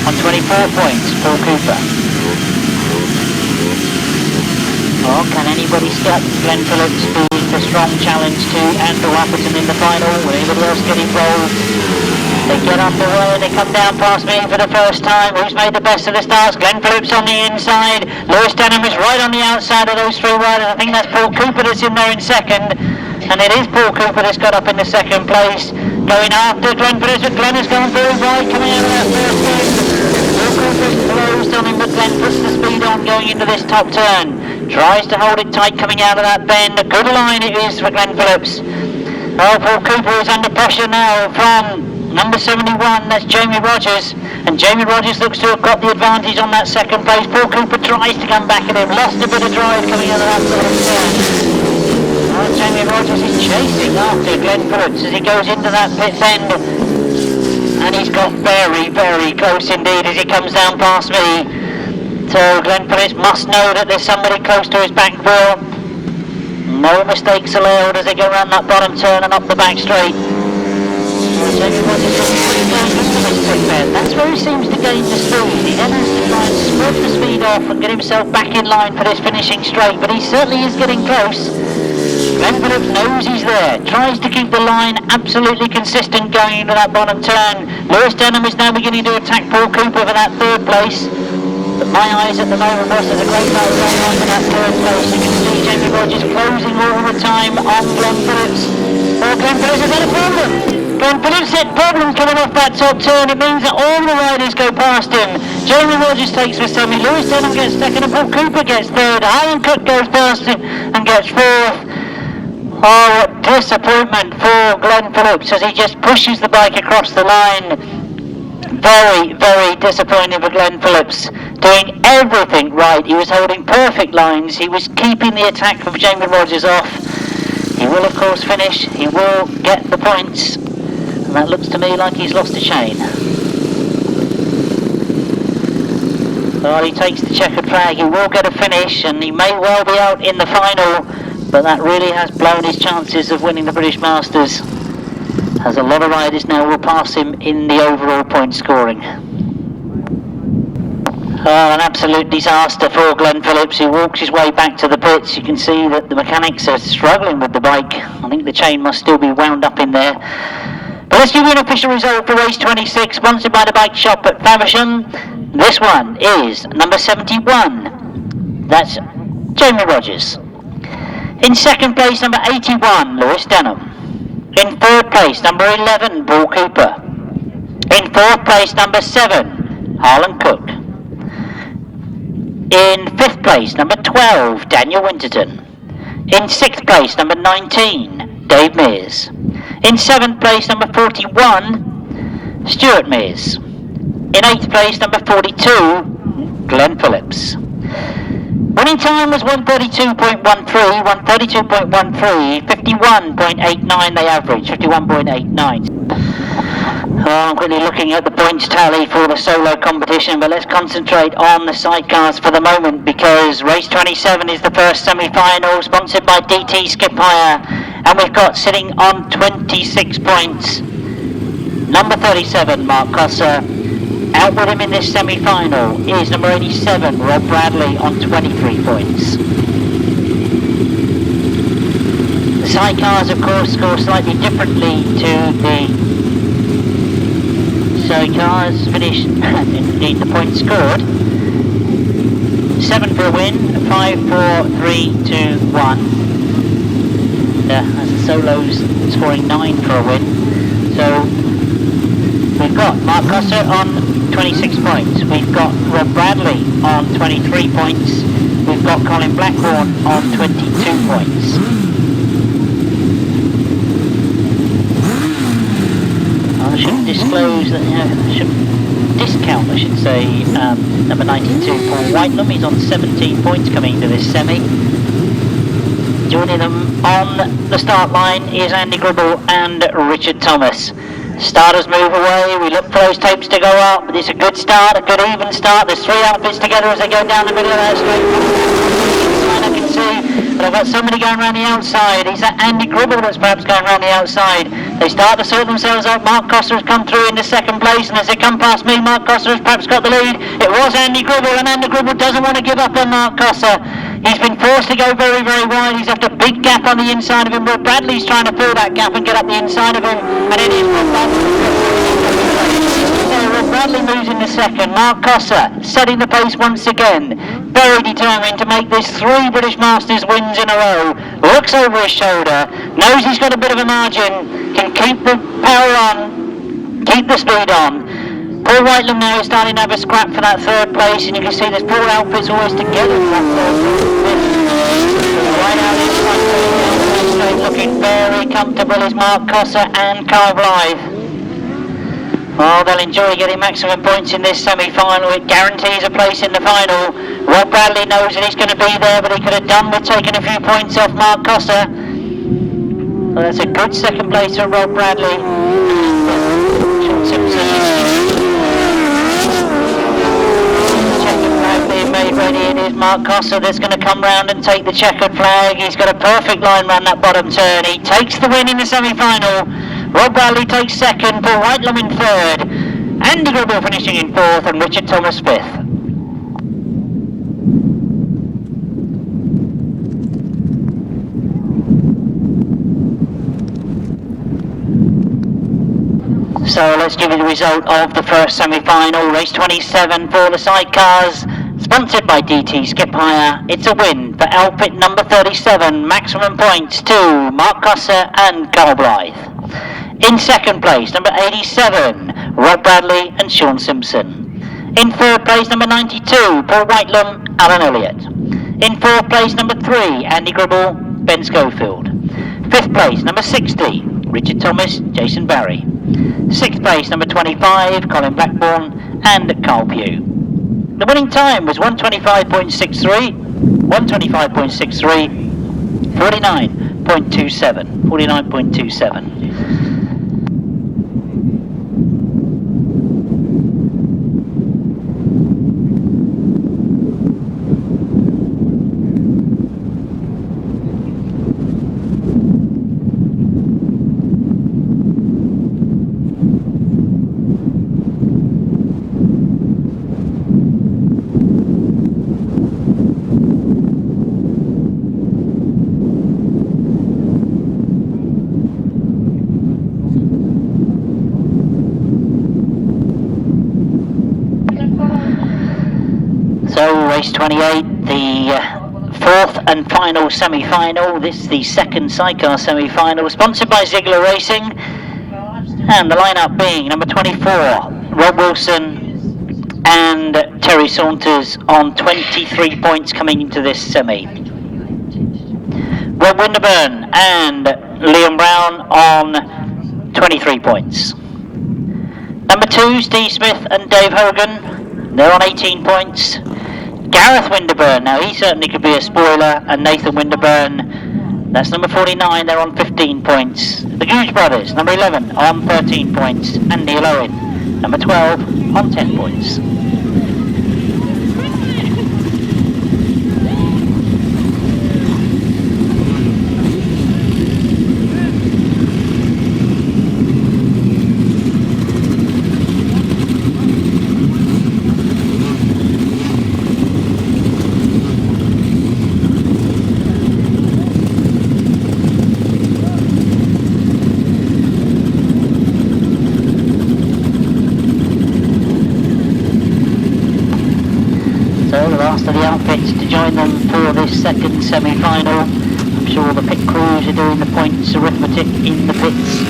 On 24 points, Paul Cooper. Oh, can anybody stop Glen Phillips being the strong challenge to Andrew Appleton in the final? Will anybody else get involved? They get underway, they come down past me for the first time. Who's made the best of the starts? Glen Phillips on the inside. Lewis Denham is right on the outside of those three riders. I think that's Paul Cooper that's in there in second. And it is Paul Cooper that's got up in the second place. Going after Glen Phillips, but Glen has gone very wide coming out of that first turn. Paul Cooper's closed on him, but Glen puts the speed on going into this top turn. Tries to hold it tight coming out of that bend. A good line it is for Glen Phillips. Oh, Paul Cooper is under pressure now from number 71, that's Jamie Rodgers. And Jamie Rodgers looks to have got the advantage on that second place. Paul Cooper tries to come back at him. Lost a bit of drive coming out of that first turn. Oh, Jamie Rodgers is chasing after Glen Phillips as he goes into that pit end. And he's got very, very close indeed as he comes down past me. So Glen Phillips must know that there's somebody close to his back wheel. No mistakes allowed as they go around that bottom turn and up the back straight. That's where he seems to gain the speed. He then has to try and spread the speed off and get himself back in line for this finishing straight, but he certainly is getting close. Glen Phillips knows he's there, tries to keep the line absolutely consistent going into that bottom turn. Lewis Denham is now beginning to attack Paul Cooper for that third place. But my eyes at the moment, boss, there's a great battle going on for that third place. You can see Jamie Rodgers closing all the time on Glen Phillips. Oh, Glen Phillips has got a problem. Glen Phillips had problems coming off that top turn. It means that all the riders go past him. Jamie Rodgers takes the semi. Lewis Denham gets second and Paul Cooper gets third. Harland Cook goes past him and gets fourth. Oh, what disappointment for Glen Phillips as he just pushes the bike across the line. Very, very disappointing for Glen Phillips. Doing everything right. He was holding perfect lines. He was keeping the attack of Jamie Rodgers off. He will, of course, finish. He will get the points. And that looks to me like he's lost a chain. Well, he takes the checkered flag. He will get a finish, and he may well be out in the final. But that really has blown his chances of winning the British Masters, as a lot of riders now will pass him in the overall point scoring. Oh, an absolute disaster for Glen Phillips, who walks his way back to the pits. You can see that the mechanics are struggling with the bike. I think the chain must still be wound up in there. But let's give you an official result for race 26, sponsored by the bike shop at Faversham. This one is number 71. That's Jamie Rodgers. In second place, number 81, Lewis Denham. In third place, number 11, Paul Cooper. In fourth place, number 7, Harland Cook. In fifth place, number 12, Daniel Winterton. In sixth place, number 19, Dave Mears. In seventh place, number 41, Stuart Mears. In eighth place, number 42, Glen Phillips. Winning time was 132.13, 51.89 they averaged, 51.89. I'm quickly looking at the points tally for the solo competition, but let's concentrate on the sidecars for the moment, because race 27 is the first semi-final, sponsored by DT Skip Hire, and we've got sitting on 26 points, number 37, Mark Cossar. Out with him in this semi-final is number 87, Rod Bradley, on 23 points. The sidecars, of course, score slightly differently to the sidecars. Finish, indeed, the points scored. 7 for a win, 5, 4, 3, 2, 1. As the solos scoring 9 for a win. So we've got Mark Cossar on 26 points. We've got Rod Bradley on 23 points. We've got Colin Blackbourn on 22 points. I shouldn't disclose that, discount, I should say, number 92, Paul Whitelam. He's on 17 points coming into this semi. Joining them on the start line is Andy Gribble and Richard Thomas. Starters move away, we look for those tapes to go up, but it's a good start, a good even start. There's 3 outfits together as they go down the middle of that straight. I can see But I've got somebody going around the outside. He's that Andy Gribble that's perhaps going around the outside. They start to sort themselves out. Mark Cossar has come through into second place, and as they come past me, Mark Cossar has perhaps got the lead. It was Andy Gribble, and Andy Gribble doesn't want to give up on Mark Cossar. He's been forced to go very, very wide. He's left a big gap on the inside of him. Will Bradley's trying to fill that gap and get up the inside of him, and it is Will Bradley moves into second. Mark Cossar setting the pace once again. Very determined to make this 3 British Masters wins in a row. Looks over his shoulder, knows he's got a bit of a margin, can keep the power on, keep the speed on. Paul Whitelam now is starting to have a scrap for that 3rd place, and you can see there's 4 outfits always together for that 3rd place. Right out in front, looking very comfortable is Mark Cossar and Carl Blythe. Oh, they'll enjoy getting maximum points in this semi-final. It guarantees a place in the final. Rob Bradley knows that he's going to be there, but he could have done with taking a few points off Mark Cossar. So that's a good second place for Rob Bradley. Shaun Simpson. Checkered flag being made ready. It is Mark Cossar that's going to come round and take the checkered flag. He's got a perfect line round that bottom turn. He takes the win in the semi-final. Rob Bradley takes second, Paul Whitelam in third, Andy Gribble finishing in fourth, and Richard Thomas fifth. So let's give you the result of the first semi-final. Race 27 for the Sidecars, sponsored by DT Skip Hire. It's a win for outfit number 37, maximum points to Mark Cossar and Carl Blythe. In second place, number 87, Rob Bradley and Shaun Simpson. In third place, number 92, Paul Whitelam, Alan Elliott. In fourth place, number 3, Andy Gribble, Ben Schofield. Fifth place, number 60, Richard Thomas, Jason Barry. Sixth place, number 25, Colin Blackbourn and Carl Pugh. The winning time was 125.63, 125.63, 49.27. So race 28, the fourth and final semi-final. This is the second Sidecar semi-final, sponsored by Ziegler Racing, and the lineup being number 24, Rob Wilson and Terry Saunters on 23 points coming into this semi. Rod Winterburn and Liam Brown on 23 points. Number 2, Steve Smith and Dave Hogan, they're on 18 points. Gareth Winterburn, now he certainly could be a spoiler, and Nathan Winterburn, that's number 49, they're on 15 points. The Goudge brothers, number 11, on 13 points, and Neal Owen, number 12, on 10 points. Of the outfits to join them for this second semi-final. I'm sure the pit crews are doing the points arithmetic in the pits.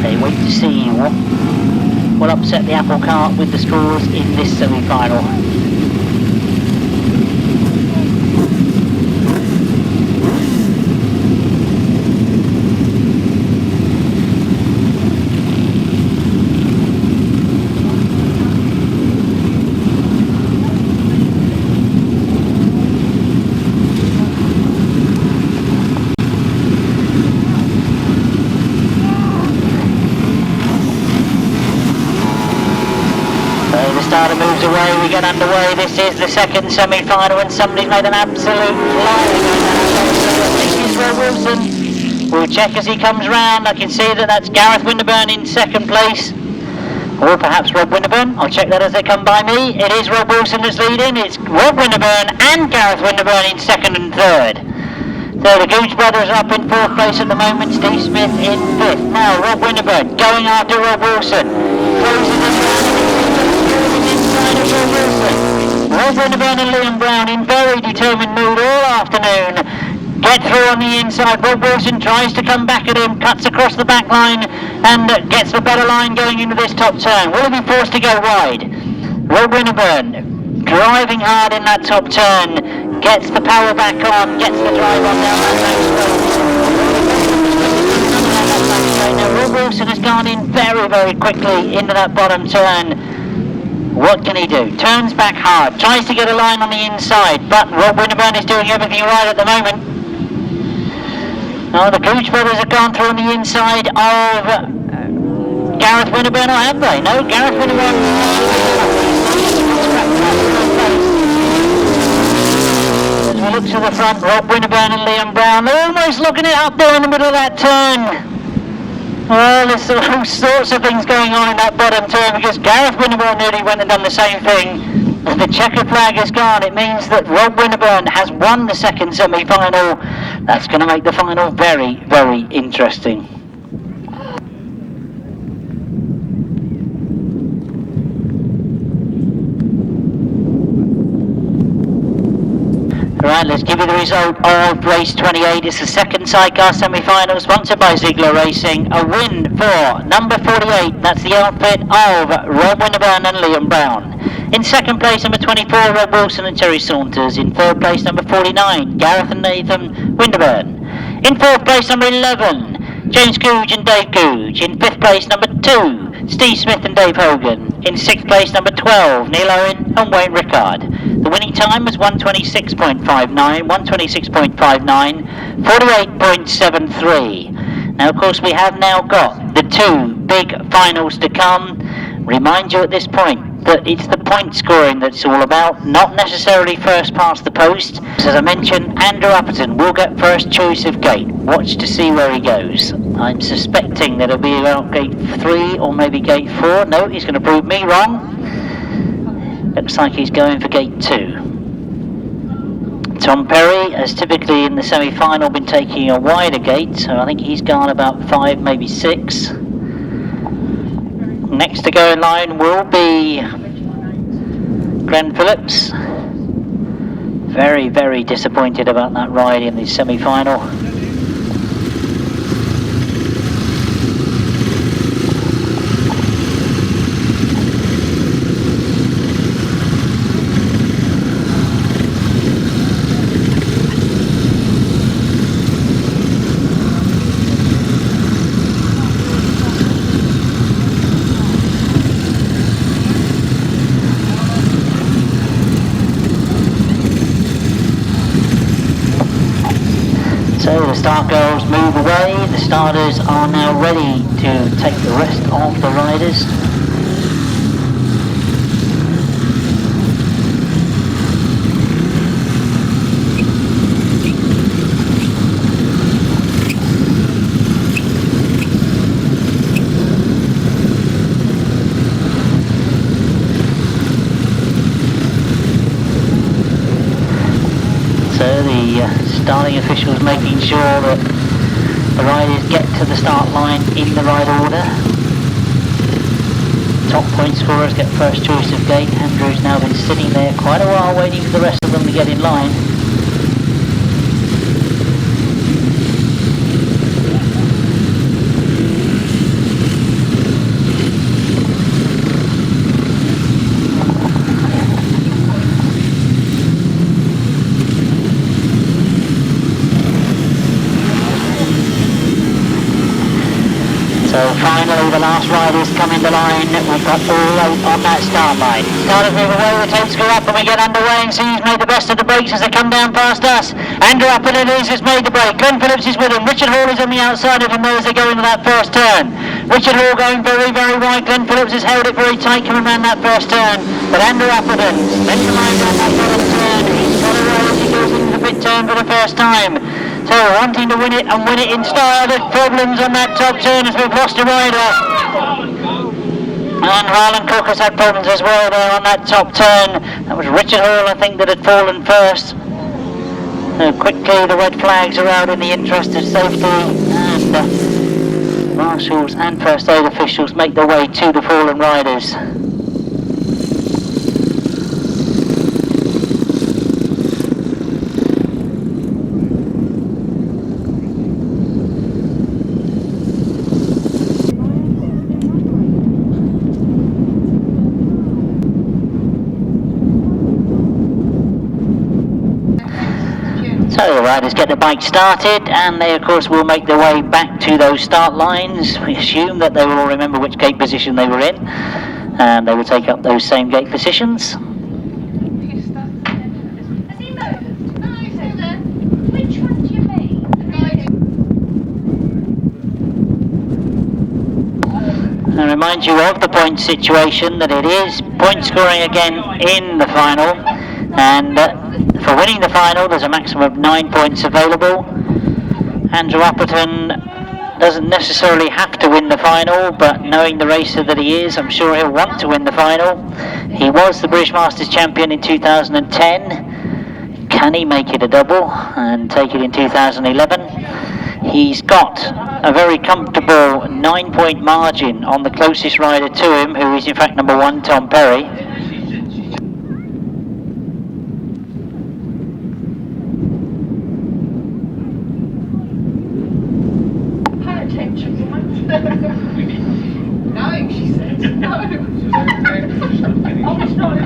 They wait to see what will upset the apple cart with the scores in this semi-final. Starter moves away, we get underway. This is the second semi-final, and somebody's made an absolute flying Rod Wilson. We'll check as he comes round. I can see that that's Gareth Winterburn in second place. Or perhaps Rod Winterburn. I'll check that as they come by me. It is Rod Wilson that's leading. It's Rod Winterburn and Gareth Winterburn in second and third. So the Goudge brothers are up in fourth place at the moment. Steve Smith in fifth. Now Rod Winterburn going after Rod Wilson. Closes the inside of Rod Wilson. Rod Winterburn and Liam Brown in very determined mood all afternoon. Get through on the inside. Rod Wilson tries to come back at him, cuts across the back line and gets the better line going into this top turn. Will he be forced to go wide? Rod Winterburn driving hard in that top turn, gets the power back on, gets the drive on down that back straight. Now Rod Wilson has gone in very, very quickly into that bottom turn. What can he do? Turns back hard, tries to get a line on the inside, but Rod Winterburn is doing everything right at the moment. Now the Goudge brothers have gone through on the inside of Gareth Winterburn, or have they? No, Gareth Winterburn. As we look to the front, Rod Winterburn and Liam Brown, they're almost looking it up there in the middle of that turn. Well, there's all sorts of things going on in that bottom turn because Gareth Winterburn nearly went and done the same thing. As the checker flag is gone, it means that Rod Winterburn has won the second semi-final. That's going to make the final very, very interesting. Right, let's give you the result of race 28. It's the second Sidecar semi-final, sponsored by Ziegler Racing. A win for number 48. That's the outfit of Rod Winterburn and Liam Brown. In second place, number 24, Rod Wilson and Terry Saunters. In third place, number 49, Gareth and Nathan Winterburn. In fourth place, number 11, James Goudge and Dave Goudge. In fifth place, number 2, Steve Smith and Dave Hogan. In sixth place, number 12, Neal Owen and Wayne Rickards. The winning time was 1:26.59, 1:26.59, 48.73. Now, of course, we have now got the two big finals to come. Remind you at this point that it's the point scoring that it's all about, not necessarily first past the post. As I mentioned, Andrew Appleton will get first choice of gate. Watch to see where he goes. I'm suspecting that it'll be about gate 3 or maybe gate 4. No, he's going to prove me wrong. Looks like he's going for gate 2. Tom Perry has typically in the semi-final been taking a wider gate, so I think he's gone about 5, maybe 6. Next to go in line will be Glen Phillips. Very, very disappointed about that ride in the semi-final. So the start girls move away, the starters are now ready to take the rest of the riders. So the starting officials making sure that the riders get to the start line in the right order. Top point scorers get first choice of gate. Andrew's now been sitting there quite a while waiting for the rest of them to get in line. So finally the last riders come in the line. We've got all 8 on that start line. Starters move away, the tapes go up and we get underway and see who's made the best of the brakes as they come down past us. Andrew Appleton has made the break. Glen Phillips is with him. Richard Hall is on the outside of him there as they go into that first turn. Richard Hall going very, very wide. Glen Phillips has held it very tight coming around that first turn. But Andrew Appleton, then the line down that bottom turn. He's got a roll as he goes into the split turn for the first time. So wanting to win it and win it in style. There's problems on that top turn as we've lost a rider. And Harland Cook has had problems as well there on that top turn. That was Richard Hall, I think, that had fallen first. So quickly the red flags are out in the interest of safety, and marshals and first aid officials make their way to the fallen riders. So the riders get the bike started, and they of course will make their way back to those start lines. We assume that they will all remember which gate position they were in, and they will take up those same gate positions. I remind you of the point situation, that it is point scoring again in the final, and for winning the final there's a maximum of 9 points available. Andrew Appleton doesn't necessarily have to win the final, but knowing the racer that he is, I'm sure he'll want to win the final. He was the British Masters champion in 2010. Can he make it a double and take it in 2011? He's got a very comfortable 9-point margin on the closest rider to him, who is in fact number 1, Tom Perry. No, she said no. Oh, it's not.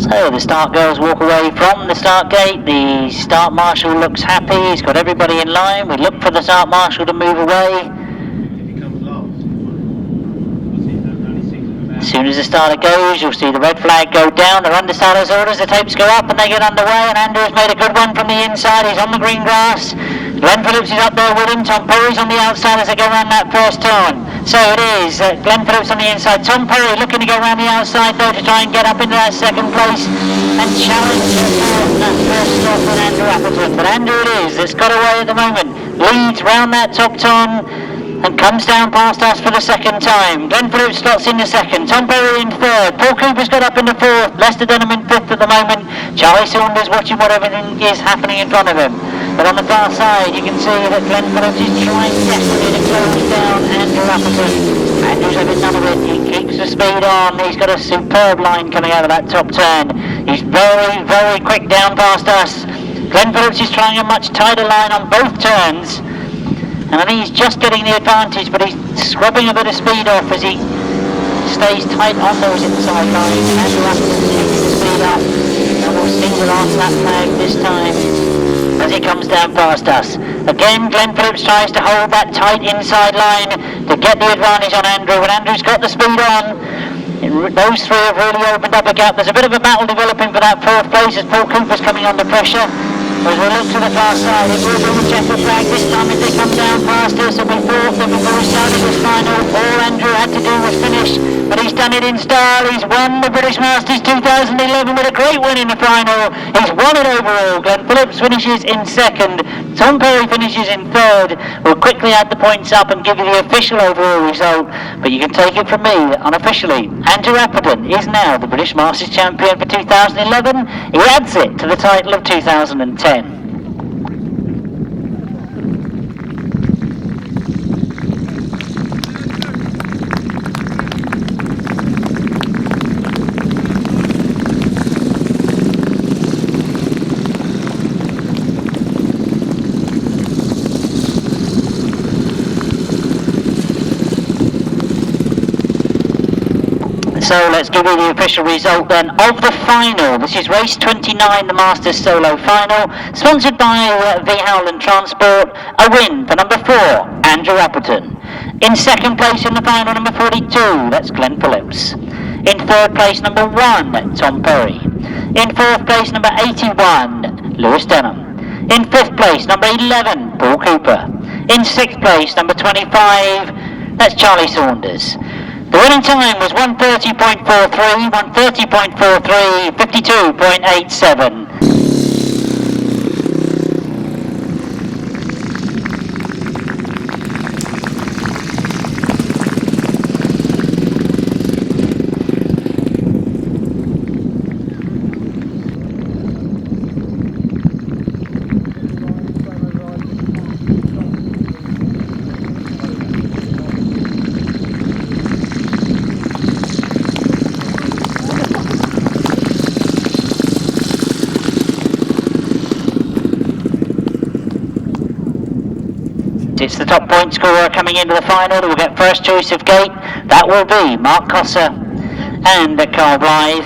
So the start girls walk away from the start gate. The start marshal looks happy. He's got everybody in line. We look for the start marshal to move away. As soon as the starter goes, you'll see the red flag go down. The understarter's orders, the tapes go up and they get underway, and Andrew has made a good one from the inside. He's on the green grass. Glen Phillips is up there with him. Tom Perry's on the outside as they go around that first turn. So it is Glen Phillips on the inside. Tom Perry looking to go around the outside though to try and get up into that second place and challenge that first stop on Andrew Appleton. But Andrew it is that's got away at the moment. Leads round that top turn and comes down past us for the second time. Glen Phillips slots in the second, Tom Perry in third, Paul Cooper's got up in the fourth, Lester Denham in fifth at the moment, Charlie Saunders watching what everything is happening in front of him. But on the far side you can see that Glen Phillips is trying desperately to close down Andrew Appleton. Andrew's having none of it, he keeps the speed on, he's got a superb line coming out of that top turn. He's very, very quick down past us. Glen Phillips is trying a much tighter line on both turns. And I think he's just getting the advantage, but he's scrubbing a bit of speed off as he stays tight on those inside lines. Andrew Appleton taking the speed up, and we'll see the last lap flag this time as he comes down past us. Again, Glen Phillips tries to hold that tight inside line to get the advantage on Andrew, and Andrew's got the speed on. Those three have really opened up a gap. There's a bit of a battle developing for that fourth place as Paul Cooper's coming under pressure. As we look to the far side, it will be the checker flag this time as they come down past us, and we thought that before we started this final, all Andrew had to do was finish, but he's done it in style. He's won the British Masters 2011 with a great win in the final. He's won it overall. Glen Phillips finishes in second, Tom Perry finishes in third. We'll quickly add the points up and give you the official overall result, but you can take it from me unofficially. Andrew Appleton is now the British Masters champion for 2011. He adds it to the title of 2010. So let's give you the official result then of the final. This is race 29, the Masters Solo Final, sponsored by V Harland Transport. A win for number 4, Andrew Appleton. In second place in the final, number 42, that's Glen Phillips. In third place, number 1, Tom Perry. In fourth place, number 81, Lewis Denham. In fifth place, number 11, Paul Cooper. In sixth place, number 25, that's Charlie Saunders. The winning time was 1:30.43, 1:30.43, 52.87. It's the top point scorer coming into the final. We'll get first choice of gate. That will be Mark Cossar and Carl Blythe.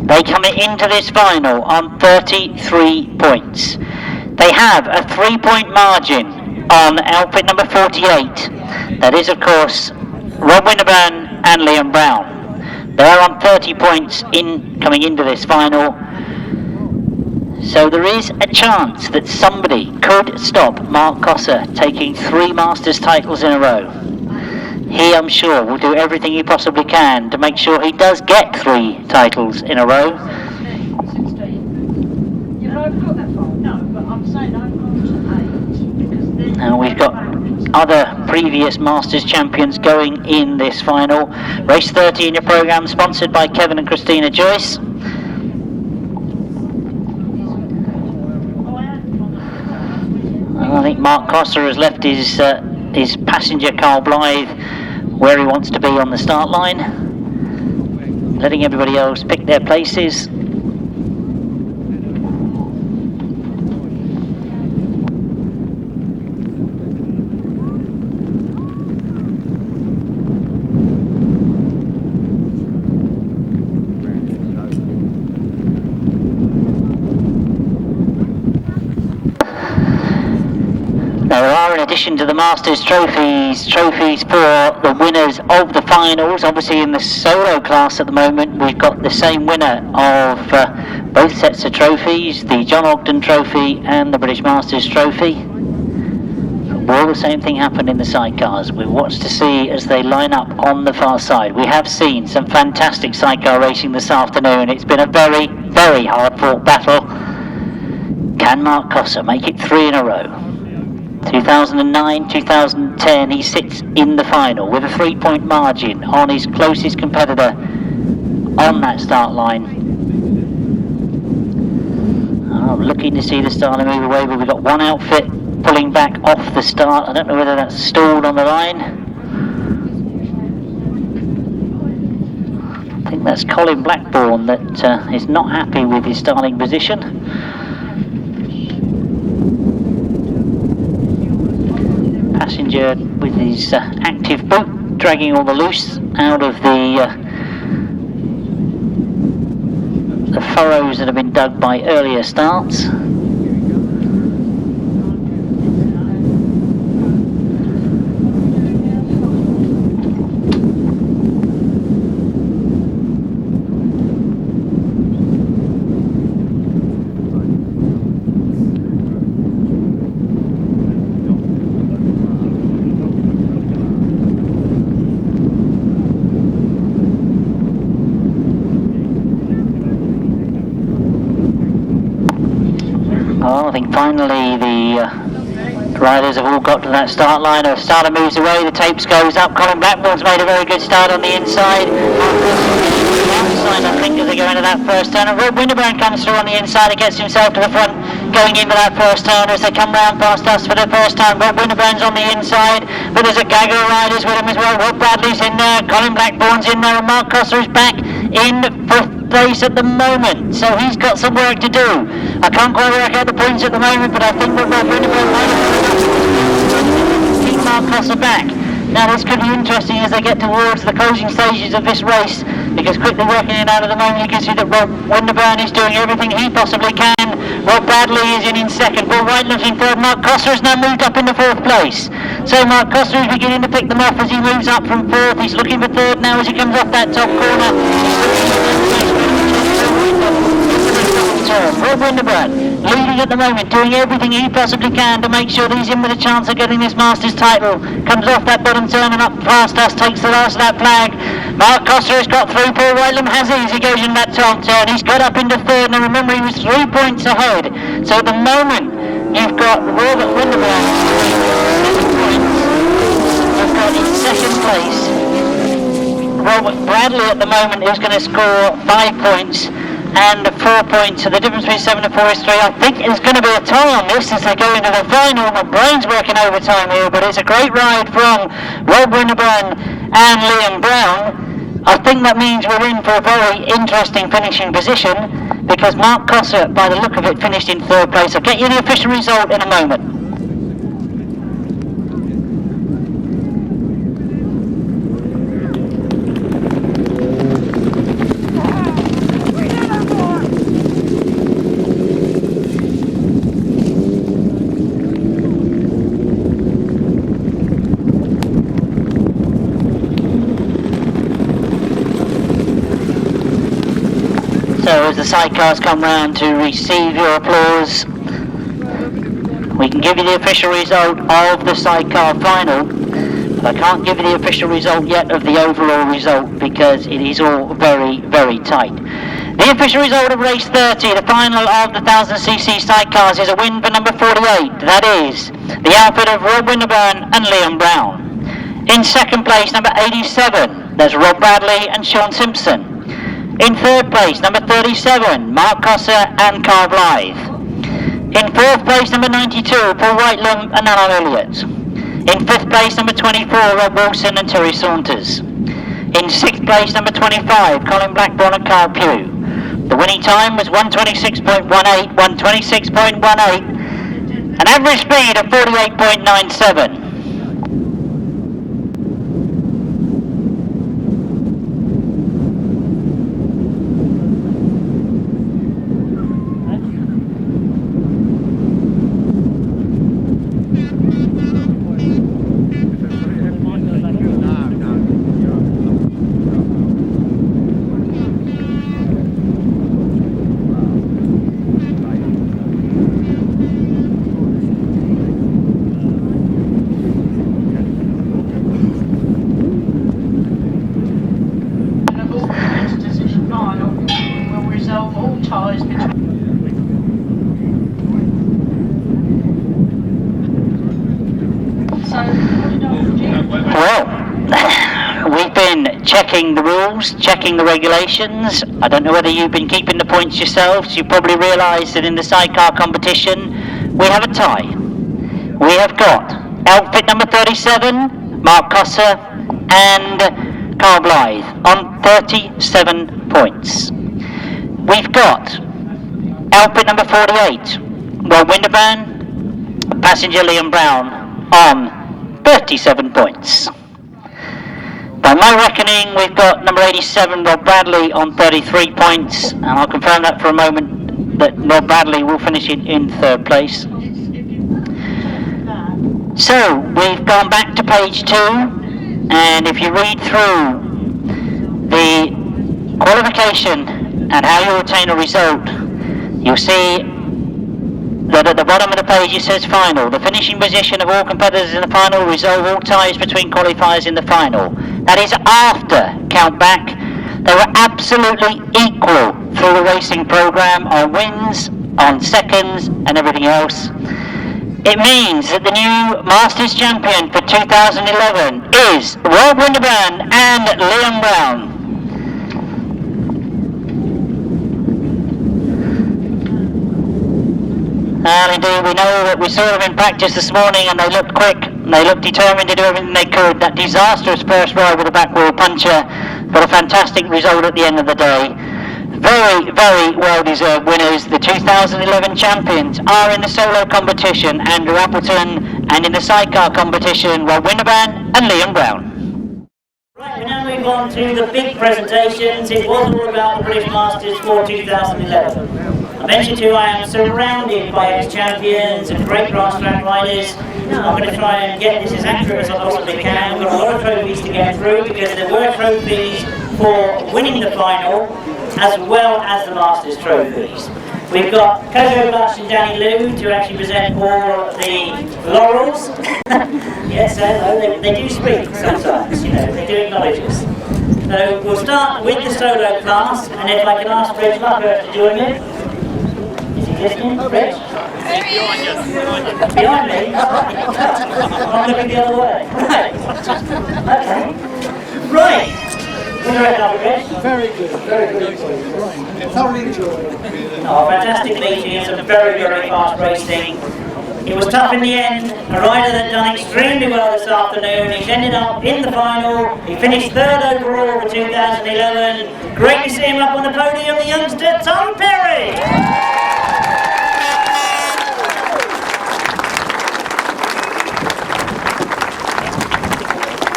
They come into this final on 33 points. They have a 3-point margin on outfit number 48. That is, of course, Rod Winterburn and Liam Brown. They're on 30 points coming into this final. So there is a chance that somebody could stop Mark Cossar taking 3 Masters titles in a row. He, I'm sure, will do everything he possibly can to make sure he does get 3 titles in a row. Now we've got other previous Masters champions going in this final. Race 30 in your programme, sponsored by Kevin and Christina Joyce. I think Mark Cossar has left his passenger Carl Blythe where he wants to be on the start line, letting everybody else pick their places. In addition to the Masters trophies for the winners of the finals. Obviously in the solo class at the moment we've got the same winner of both sets of trophies, the John Ogden Trophy and the British Masters Trophy. Will the same thing happen in the sidecars? We'll watch to see as they line up on the far side. We have seen some fantastic sidecar racing this afternoon. It's been a very, very hard fought battle. Can Mark Cossar make it 3 in a row? 2009, 2010, he sits in the final with a 3-point margin on his closest competitor on that start line. Looking to see the starter move away, but we've got one outfit pulling back off the start. I don't know whether that's stalled on the line. I think that's Colin Blackbourn that is not happy with his starting position. Passenger with his active boot dragging all the loose out of the furrows that have been dug by earlier starts. I think finally the riders have all got to that start line. The starter moves away, the tapes goes up. Colin Blackbourn's made a very good start on the inside. I think as they go into that first turn. And Rod Winterburn comes through on the inside and gets himself to the front going into that first turn as they come round past us for the first time. Rod Winterburn's on the inside, but there's a gaggle of riders with him as well. Rod Bradley's in there, Colin Blackbourn's in there, and Mark Cossar is back in 5th place at the moment, so he's got some work to do. I can't quite work out the points at the moment, but I think that Rod Winterburn might have keep Mark Cossar back. Now this could be interesting as they get towards the closing stages of this race, because quickly working in out at the moment you can see that Rod Winterburn is doing everything he possibly can. Rod Bradley is in second, Paul Whiteland's in third. Mark Cossar has now moved up into 4th place. So Mark Cossar is beginning to pick them off as he moves up from 4th. He's looking for 3rd now as he comes off that top corner. turn. Rod Winterburn leading at the moment, doing everything he possibly can to make sure that he's in with a chance of getting this Masters title. Comes off that bottom turn and up past us, takes the last of that flag. Mark Cossar has got through. Paul Whitelam has he as he goes in that top turn. He's got up into third, and remember he was 3 points ahead. So at the moment you've got Robert Winterburn 7 points. You've got in second place Robert Bradley at the moment, who's going to score 5 points and 4 points. So the difference between 7 and 4 is 3. I think there's going to be a tie on this as they go into the final. My brain's working overtime here, but it's a great ride from Rod Winterburn and Liam Brown. I think that means we're in for a very interesting finishing position, because Mark Cossar, by the look of it, finished in third place. I'll get you the official result in a moment. So as the sidecars come round to receive your applause, we can give you the official result of the sidecar final, but I can't give you the official result yet of the overall result because it is all very, very tight. The official result of race 30, the final of the 1000cc sidecars, is a win for number 48. That is the outfit of Rod Winterburn and Liam Brown. In second place, number 87, there's Rob Bradley and Shaun Simpson. In third place, number 37, Mark Cossar and Carl Blythe. In fourth place, number 92, Paul Whitelam and Alan Elliott. In fifth place, number 24, Rob Wilson and Terry Saunters. In sixth place, number 25, Colin Blackbourn and Carl Pugh. The winning time was 126.18, 126.18, an average speed of 48.97. Checking the rules, checking the regulations. I don't know whether you've been keeping the points yourselves. You probably realise that in the sidecar competition we have a tie. We have got outfit number 37, Mark Cossar and Carl Blythe on 37 points. We've got outfit number 48, Rod Winterburn, passenger Liam Brown on 37 points. By my reckoning, we've got number 87, Rob Bradley, on 33 points, and I'll confirm that for a moment, that Rob Bradley will finish in third place. So, we've gone back to page 2, and if you read through the qualification and how you obtain a result, you'll see that at the bottom of the page it says final. The finishing position of all competitors in the final resolve all ties between qualifiers in the final. That is after count back. They were absolutely equal through the racing programme on wins, on seconds and everything else. It means that the new Masters champion for 2011 is Rod Winterburn and Liam Brown. And indeed, we know that we saw them in practice this morning and they looked quick, and they looked determined to do everything they could. That disastrous first ride with a back wheel puncher, but a fantastic result at the end of the day. Very, very well-deserved winners. The 2011 champions are in the solo competition, Andrew Appleton, and in the sidecar competition, Rod Winterburn and Liam Brown. Right, we now move on to the big presentations. It was all about the British Masters for 2011. I mentioned to you I am surrounded by ex-champions and great Grasstrack riders. I'm going to try and get this as accurate as I possibly can. We've got a lot of trophies to get through because there were trophies for winning the final as well as the Masters trophies. We've got Coco Blush and Danny Lou to actually present all the laurels. Yes, they do speak sometimes, you know, they do acknowledge us. So we'll start with the solo class, and if I can ask Reg Luckhurst to join me. Is he listening, Reg? Behind me? I'm looking the other way. Right. Okay. Right. What do you reckon of it, Reg? Very good, very good. Thoroughly enjoyed. Oh, fantastic meeting and some very, very fast racing. It was tough in the end. A rider that done extremely well this afternoon. He's ended up in the final. He finished third overall for 2011. Great to see him up on the podium, the youngster Tom Perry.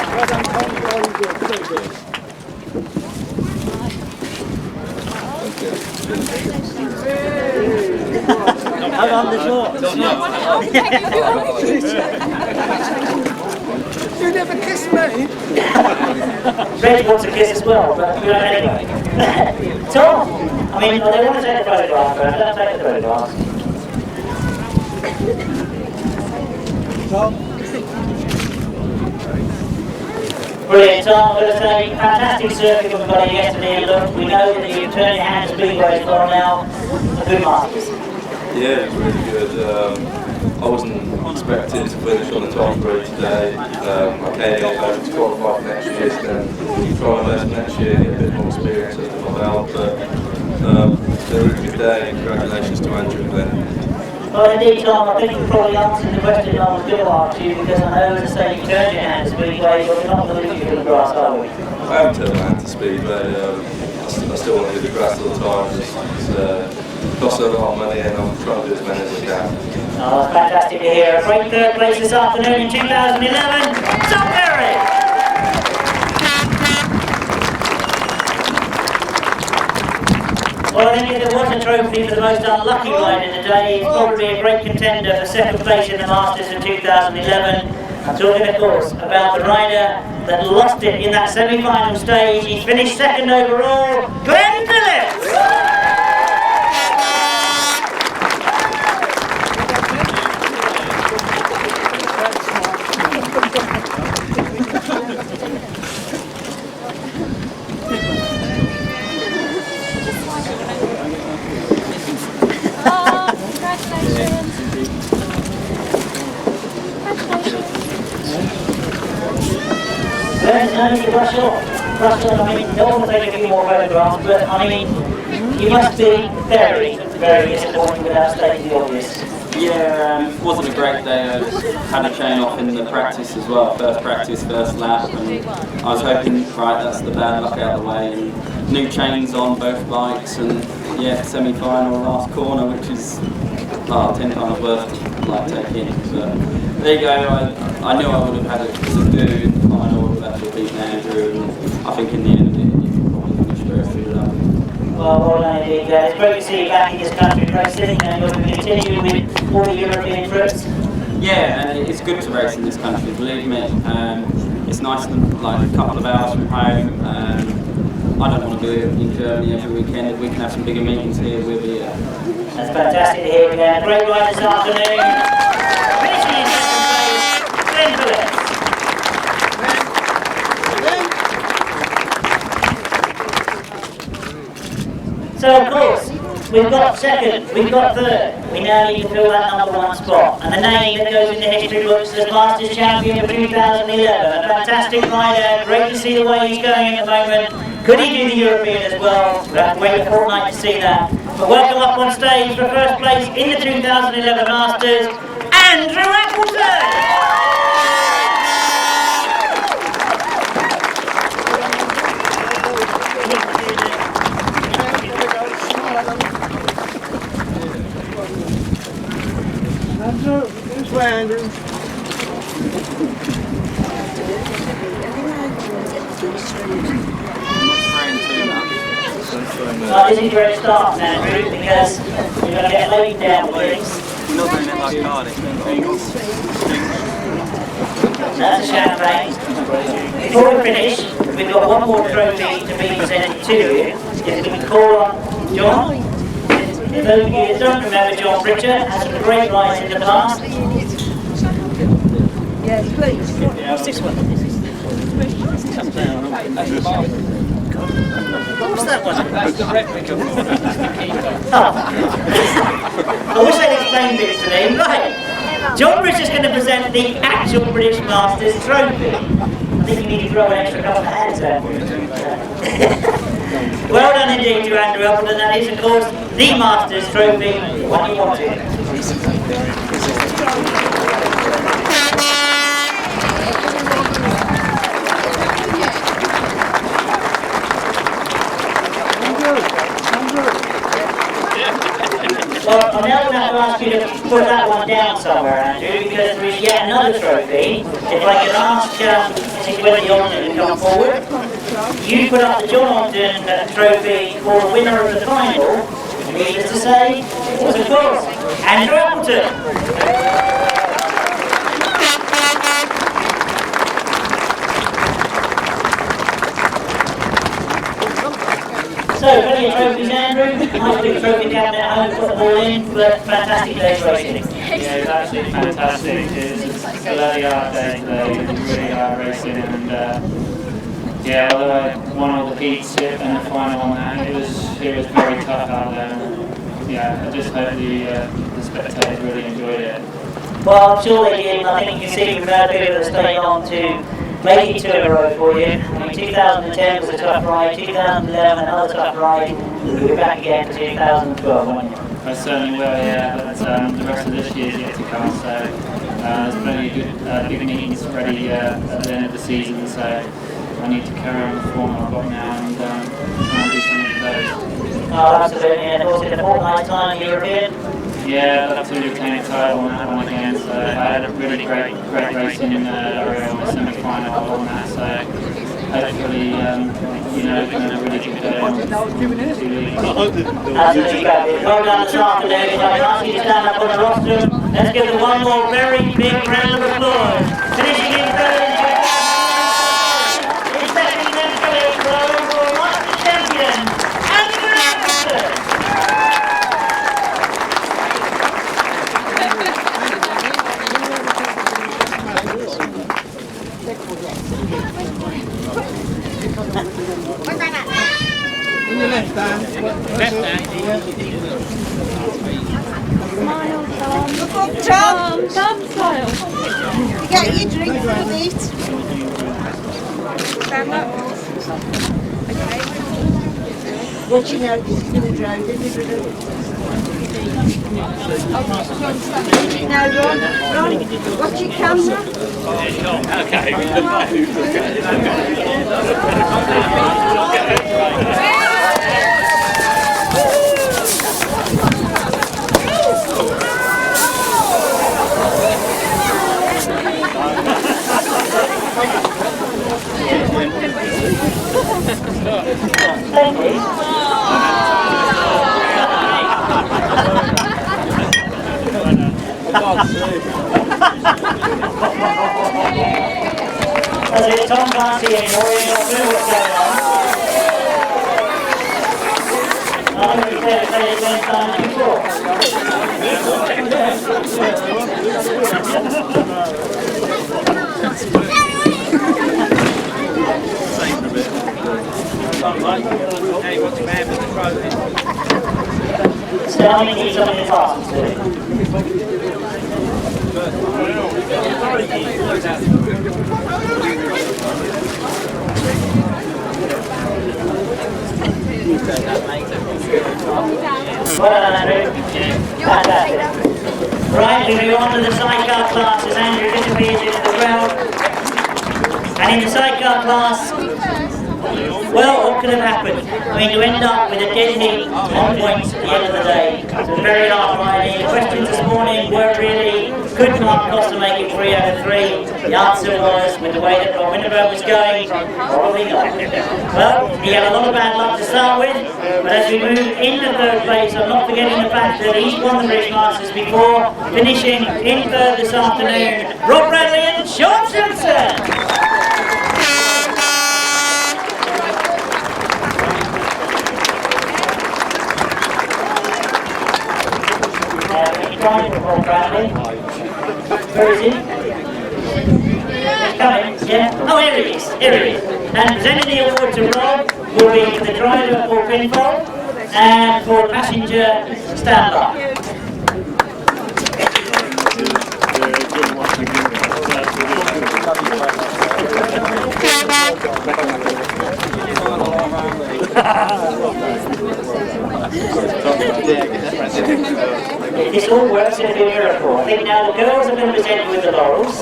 Well done, Colin. Very good, very good. Hold on the short. You never kissed me. Reg wants a kiss as well, but we don't anyway. Tom, I mean, they want to take the photograph first. Let's take the photograph. Tom? Brilliant, Tom. I'm going to say fantastic circuit everybody yesterday. And look, we know that you turn your hand to speedway as well now. A good masters. Yeah, it was really good. I wasn't expecting to finish on the top three today. I came in hoping to qualify for next year, so then try my best next year, get a bit more experience under my belt. But it's a really good day. Congratulations to Andrew and Glen. Well, indeed, Tom, I think you probably answered the question I was going to ask you, because I know, as I say, you turned your hand to speedway, but we're not going to lose you to the grass, are we? I haven't turned my hand to speedway. I still want to do the grass all the time. It costs a lot of money, and I'm trying to do as many as I can. Oh, fantastic to hear. A great third place this afternoon in 2011, Son Gareth. Well, I think if there was a trophy for the most unlucky rider today, it's probably a great contender for second place in the Masters in 2011. I'm talking, of course, about the rider that lost it in that semi-final stage. He's finished second overall, Glen Phillips. No need to brush off. I mean, no one will take a few more photographs, but I mean, you must be very, very disappointed without stating the obvious. Yeah, it wasn't a great day. I had a chain off in the practice as well, first practice, first lap, and I was hoping, right, that's the bad luck out of the way, and new chains on both bikes, and yeah, semi-final, last corner, which is 10 times worth to take in. But there you go, I knew I would have had it to do. I know I would have actually beaten Andrew, and I think in the end you can probably finish first through that. Well done indeed. It's great to see you back in this country racing, and you're going to continue with all the European trips. Yeah, and it's good to race in this country, believe me. It's nice, like a couple of hours from home. I don't want to be in Germany every weekend. If we can have some bigger meetings here, we'll be here. That's fantastic to hear again. Great ride this afternoon. Finishing in second place, Glen Phillips. So of course, we've got second, we've got third. We now need to fill that number one spot. And the name that goes in the history books as Masters Champion for 2011. A fantastic rider, great to see the way he's going at the moment. Could he do the European as well? We'll have to wait a fortnight to see that. But welcome up on stage for first place in the 2011 Masters, Andrew Appleton! Andrew, this way, Andrew. This is where it starts, Andrew, because you're going to get laid down with things. You're not doing it like Cardiff. That's a champagne. Before we finish, we've got one more trophy to be presented to you. If we can call on John. For those of you that don't remember John Pritchard, had some great rides in the past. Yes, please. What's this one? What's that one? Oh. I wish I'd explained this to them. Right. John Pritchard's going to present the actual British Masters trophy. I think you need to throw an extra couple of hands there. Well done indeed to Andrew Appleton. That is, of course, the Masters trophy, the one you wanted. Well, I'm now going to have to ask you to put that one down somewhere, Andrew, because there is yet another trophy. If I could ask whether the Ogden would come forward. You put up the John Ogden trophy for the winner of the final. Needless to say, it was, of course, Andrew Appleton. So, plenty of trophies, Andrew. Nice big trophy cabinet at home, put them all in, but fantastic day's racing. Yeah, it was absolutely fantastic. It was a bloody hard day today, really hard racing, and yeah, although I won all the heats and the final on that, it was very tough out there. And, yeah, I just hope the spectators really enjoyed it. Well, I'm sure they did, and I think you can see from that people that stayed on to make it two in a row for you. I mean, 2010 was a tough ride, 2011 another tough ride. We'll be back again for 2012, won't you? I certainly will, yeah, but the rest of this year is yet to come, so there's plenty of good big meetings ready at the end of the season, so I need to carry on the form I've got now and try and do something for those. Oh, absolutely, and of course in a fortnight's time, European. Yeah, I'd love to retain a title on that one again, so I had a really great racing in the semi-final on that, so hopefully, it's been a really good day on 2 leagues. Absolutely fabulous. Well done this afternoon. If I can ask you to stand up on the rostrum, let's give them one more very big round of applause. Finishing in third in 2009. His second eventually for overall Master Champion, Andrew Appleton. In your left hand. Left hand. Smile, Tom. Look up, Tom. Tom, smile. You get your drink with it. Stand up. Okay. Watching out, it's going to drive, isn't it? Now, Ron, watch your camera. Thank you. As if Tom can't see anymore, he's not sure what's going on. I think it's fair to say it's been time before. Hey, what's your man with the trophy? So I think he's something to pass to. Well done, Andrew. Fantastic. Right, we move on to the sidecar class as Andrew disappears into the crowd. And in the sidecar class, well, what could have happened? I mean, to end up with a dead heat on points at the end of the day. It was very hard riding. The questions this morning were really, could Mark Cossar make it 3 out of 3? The answer was, with the way that Rod Winterburn was going, probably not. Well, he had a lot of bad luck to start with, but as we move into third place, I'm not forgetting the fact that he's won the British Masters before, finishing in third this afternoon, Rob Bradley and Shaun. coming, yeah. Oh, here he is, here he is. And presenting the award to Rod will be for the driver for pinfall and for passenger standby. This all works in a miracle. I think now the girls are going to present with the laurels.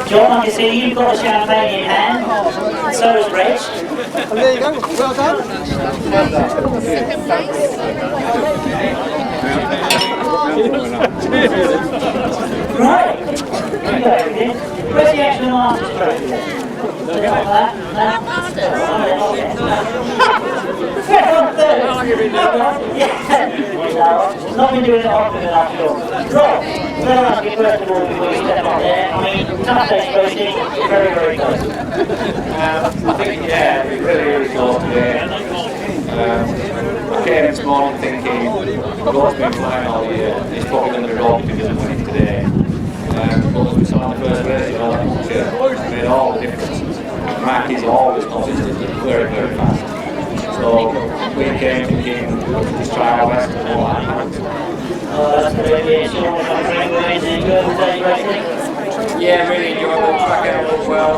John, I can see you've got a champagne in hand, so has Reg. And there you go, well done. Right. Where's the actual Masters trophy then? Not been doing it often enough, sure. Rob, I'm going to ask you first of all before you step up there. I mean, tough day's racing, very, very close. I think, yeah, it really close today. I came this morning thinking, God's been flying all year, he's probably going to be robbed because of winning today. But as we saw in the first race, it made all the difference. Mark is always consistent, very, very fast. So we came thinking, let's try our best to all that happens. That's going to be Shaun, Yeah, really enjoyable, track out looked well.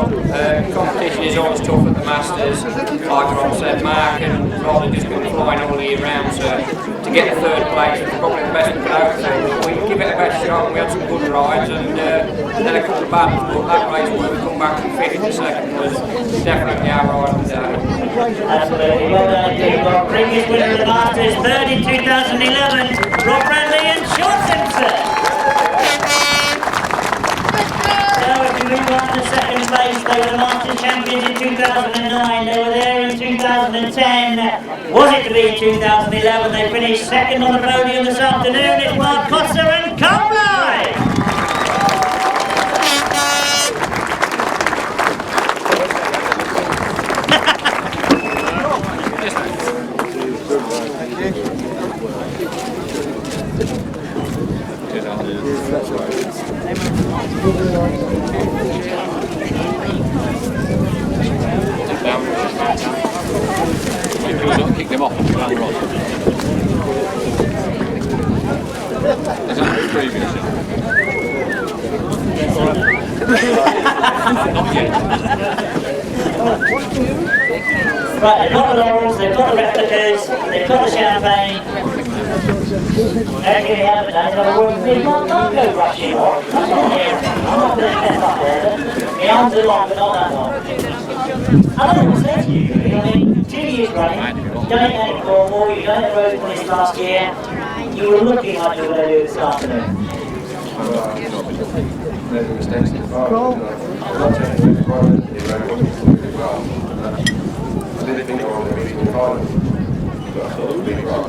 Competition is always tough at the Masters. Like Rob said, Mark and Rod have just been flying all year round, so to get the third place was probably the best we could hope for. We give it a best shot and we had some good rides and then a couple of bad ones, but that race where we come back from 5th to 2nd was definitely our ride of the day. Absolutely, well done indeed, Rob. Previous winner of the Masters, 3rd in 2011, Rob Bradley and Shaun Simpson. So if you move on to second place, they were the Masters champions in 2009, they were there in 2010, was it to be in 2011, they finished second on the podium this afternoon, it's Mark Cossar and Colin! Kick them off and down the rod. Is that the previous? Not yet. Right, they've got the laurels, they've got the replicas, they've got the champagne. Actually, they haven't done it, I've worked with me. Don't go rushing off. I'm not here. I'm not going to step up there. My arms are long, but not that long. I don't know what to say to you, really. I mean, 2 years running, you've done it at Cornwall, you've done it at Road Police last year. You were looking like you were going to do it this afternoon. Maybe mistakes in the car. I'm not changing the car. I didn't think I was going to be in the car. But I thought it would be wrong.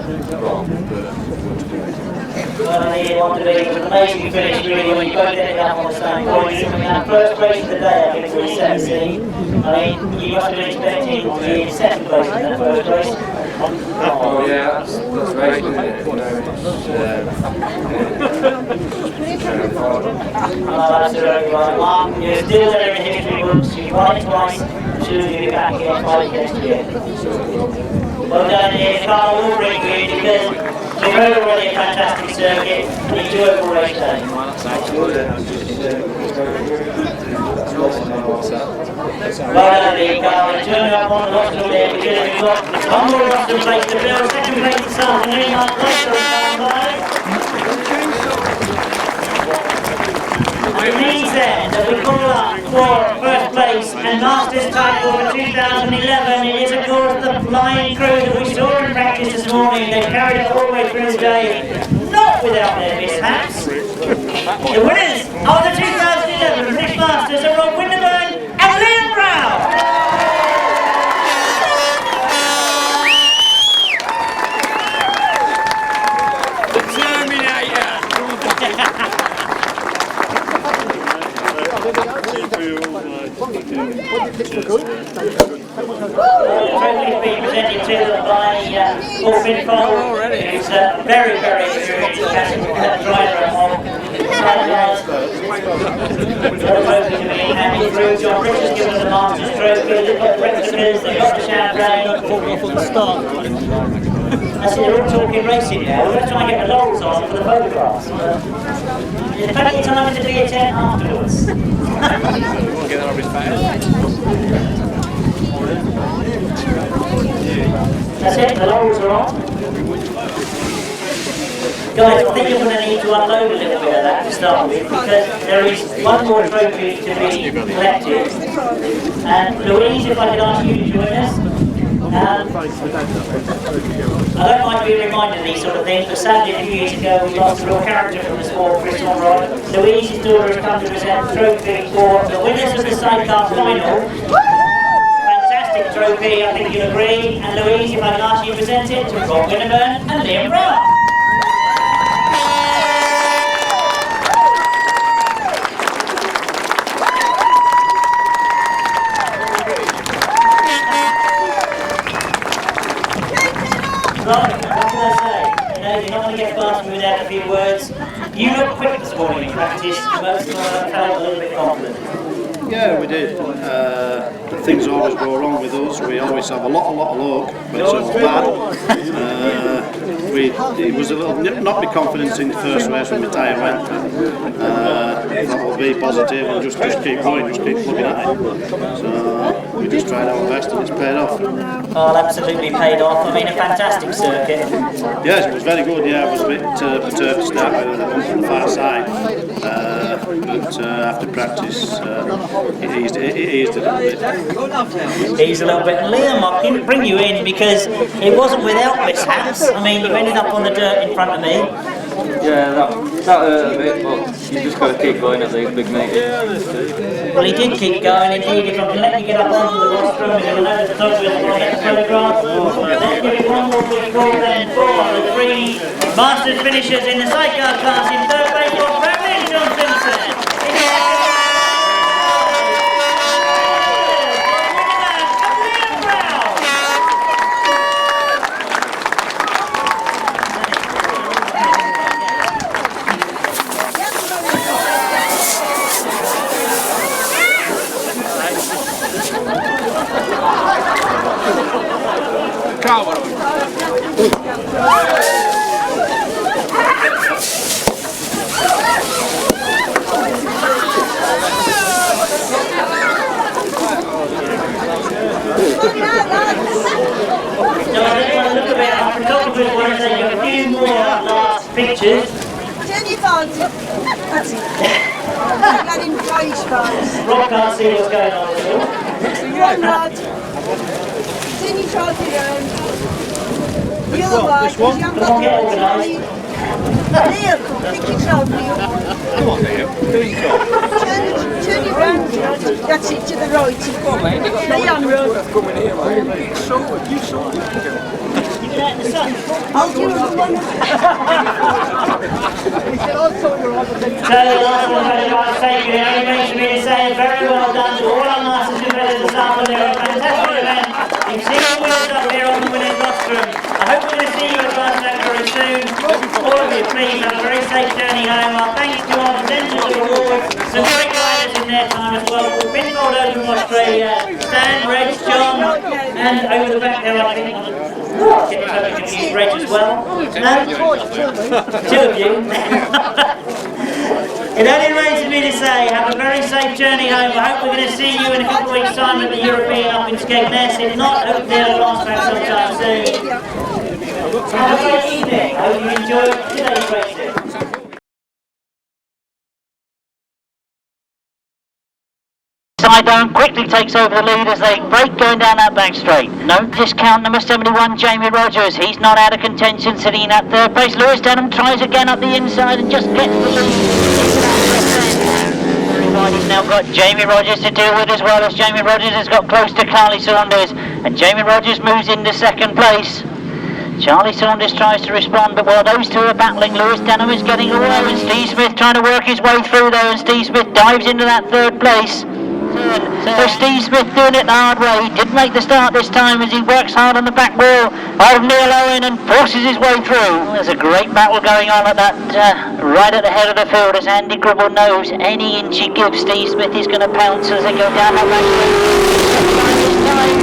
Well, I need one to be. It was an amazing finish, really, when you both ended up on the same points. I mean, our first race of the day, I think, was 17. I mean, you must have been expecting to be in second place in that first race. Oh yeah, that's racing, isn't it? Absolutely right, Mark. You're still there in the history books. You've won it twice. I'm sure you'll be back again twice next year. Well done here. The car will bring you in because you've rode already a fantastic circuit, an enjoyable race day. Well done indeed, Colin. Turn up on the rostrum there because we've got one more rostrum place to fill. Second place this afternoon, Mark Cossar and standby. It means then that we call up for first place and Masters title for 2011. It is of course the flying crew that we saw in practice this morning. They carried it all the way through the day, not without their mishaps. The winners of the 2011 British Masters are Rod Winterburn and Liam Brown. The trophy is being presented to them by Paul Finfall who's a very, very experienced driver of Sidecars. The trophy to be handed through. John Rickards given us the Masters trophy. They've got the replicas, they've got the champagne. I see they're all talking racing now. We're going to try and get the laurels on for the photographs. There's plenty of time to be a tent afterwards. That's it, the laurels are on. Guys, I think you're going to need to unload a little bit of that to start with, because there is one more trophy to be collected. And Louise, if I could ask you to join us. I don't mind being reminded of these sort of things, but sadly a few years ago we lost a real character from the sport, Bristol Rod. Louise's daughter has come to present the trophy for the winners of the Sidecar final. Fantastic trophy, I think you'll agree. And Louise, if I can ask you to present it to Rod Winterburn and Liam Brown. Right, what can I say? You know, you're not going to get past me without a few words. You looked quick this morning in practice. Most of us felt a little bit confident. Yeah, we did. Things always go wrong with us. We always have a lot of luck, but it's always bad. It was a little not be confidence in the first race when my tyre went. That will be positive and just keep going, just keep plugging at it. So we just tried our best and it's paid off. Oh, absolutely paid off. I mean, a fantastic circuit. Yes, it was very good. Yeah, it was a bit perturbed to start with on the far side, but after practice, it eased a little bit. Eased a little bit. And Liam, I didn't bring you in because it wasn't without mishaps. I mean, you ended up on the dirt in front of me. Yeah, that hurt a bit, but you just got to keep going at these big meetings. Well, he did keep going. Indeed, if I can let you get up onto the rostrum, and you'll know the photographs when I get the photograph. Let's give it one more quick call then for the three Masters finishers in the Sidecar class. In third place for Bradley Johnson. Pictures. Rod can't see what's going on at all. Rod. Then you try to around. The other one, you haven't got get organised. Neal, pick your trophy up. Come on, Neal. Do your job. Turn it round. That's it, to the right. Stay on road. Coming here, mate. You saw it. I'll give you one. So the last one had a nice thank you. It only makes me to say very well done to all our Masters competitors this afternoon. A fantastic event. You've seen the winners up here on the winner's rostrum. I hope we're going to see you at Grasstrack very soon. All of you, please have a very safe journey home. Our thanks to our presenters of awards, some great riders in their time as well. Been rolled over from Australia, Stan, Reg, John, and over the back there I think. Reg as well. Two of you. It only remains me to say, have a very safe journey home. I hope we're going to see you in a couple of weeks' time at the European up in Skegness. If not, hope they'll Grasstrack sometime soon. Have a great evening. I hope you enjoyed today's racing. Sidecars quickly takes over the lead as they break going down that back straight. No discount, number 71, Jamie Rodgers. He's not out of contention, sitting in that third place. Lewis Denham tries again up the inside and just gets the lead. He's now got Jamie Rodgers to deal with as well, as Jamie Rodgers has got close to Carly Saunders, and Jamie Rodgers moves into second place. Charlie Saunders tries to respond, but while those two are battling, Lewis Denham is getting away, and Steve Smith trying to work his way through there, and Steve Smith dives into that third place. turn. So Steve Smith doing it the hard way. He did make the start this time as he works hard on the back wheel of Neal Owen and forces his way through. There's a great battle going on at that right at the head of the field as Andy Gribble knows any inch he gives Steve Smith is going to pounce as they go down that back wheel. This time,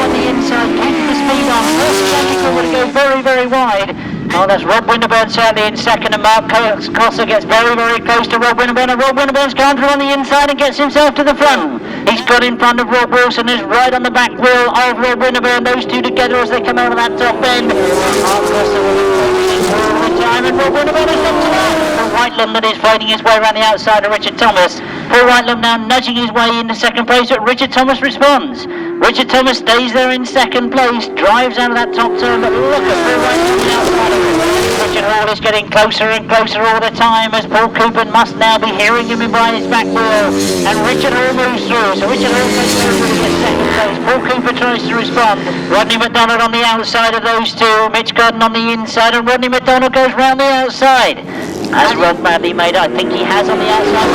on the inside, keeping the speed on. First Andy Gribble to go very, very wide. Oh, that's Rod Winterburn certainly in second, and Mark Cossar gets very, very close to Rod Winterburn, and Rod Winterburn's gone through on the inside and gets himself to the front. He's got in front of Rob Wilson, is right on the back wheel of Rod Winterburn, those two together as they come over that top end. Mark Cossar all the time, and Rod Winterburn is up to that. Whitelam that is fighting his way around the outside of Richard Thomas. Paul Whitelam now nudging his way into second place, but Richard Thomas responds. Richard Thomas stays there in second place, drives out of that top turn, but look at Paul Whitelam on the outside of it. Richard Hall is getting closer and closer all the time as Paul Cooper must now be hearing him in behind his back wheel, and Richard Hall moves through, so Richard Hall takes over to get second place. Paul Cooper tries to respond. Rodney McDonald on the outside of those two, Mitch Godden on the inside, and Rodney McDonald goes round the outside. As Rod Madley made, I think he has on the outside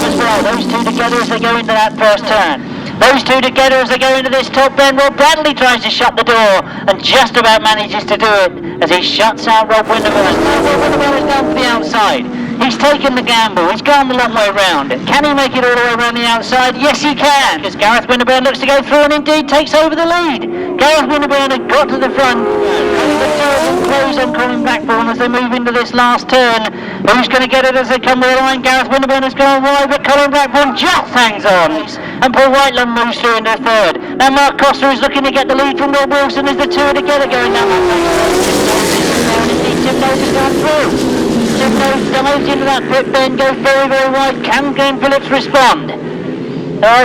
as well. Those two together as they go into that first turn. Those two together as they go into this top bend. Rod Bradley tries to shut the door and just about manages to do it as he shuts out Rod Winterburn. Rod Winterburn is down for the outside. He's taken the gamble. He's gone the long way round. Can he make it all the way around the outside? Yes, he can. Because Gareth Winterburn looks to go through and indeed takes over the lead. Gareth Winterburn has got to the front. The terrible close on Colin Blackbourn as they move into this last turn. Who's going to get it as they come to the line? Gareth Winterburn has gone wide, but Colin Blackbourn just hangs on. And Paul Whitelam moves through into third. Now Mark Cossar is looking to get the lead from Rob Wilson as the two are together going down that place. Tim Nobes has gone through. Tim Nobes dives into that pit bend, goes very, very wide. Can Glen Phillips respond?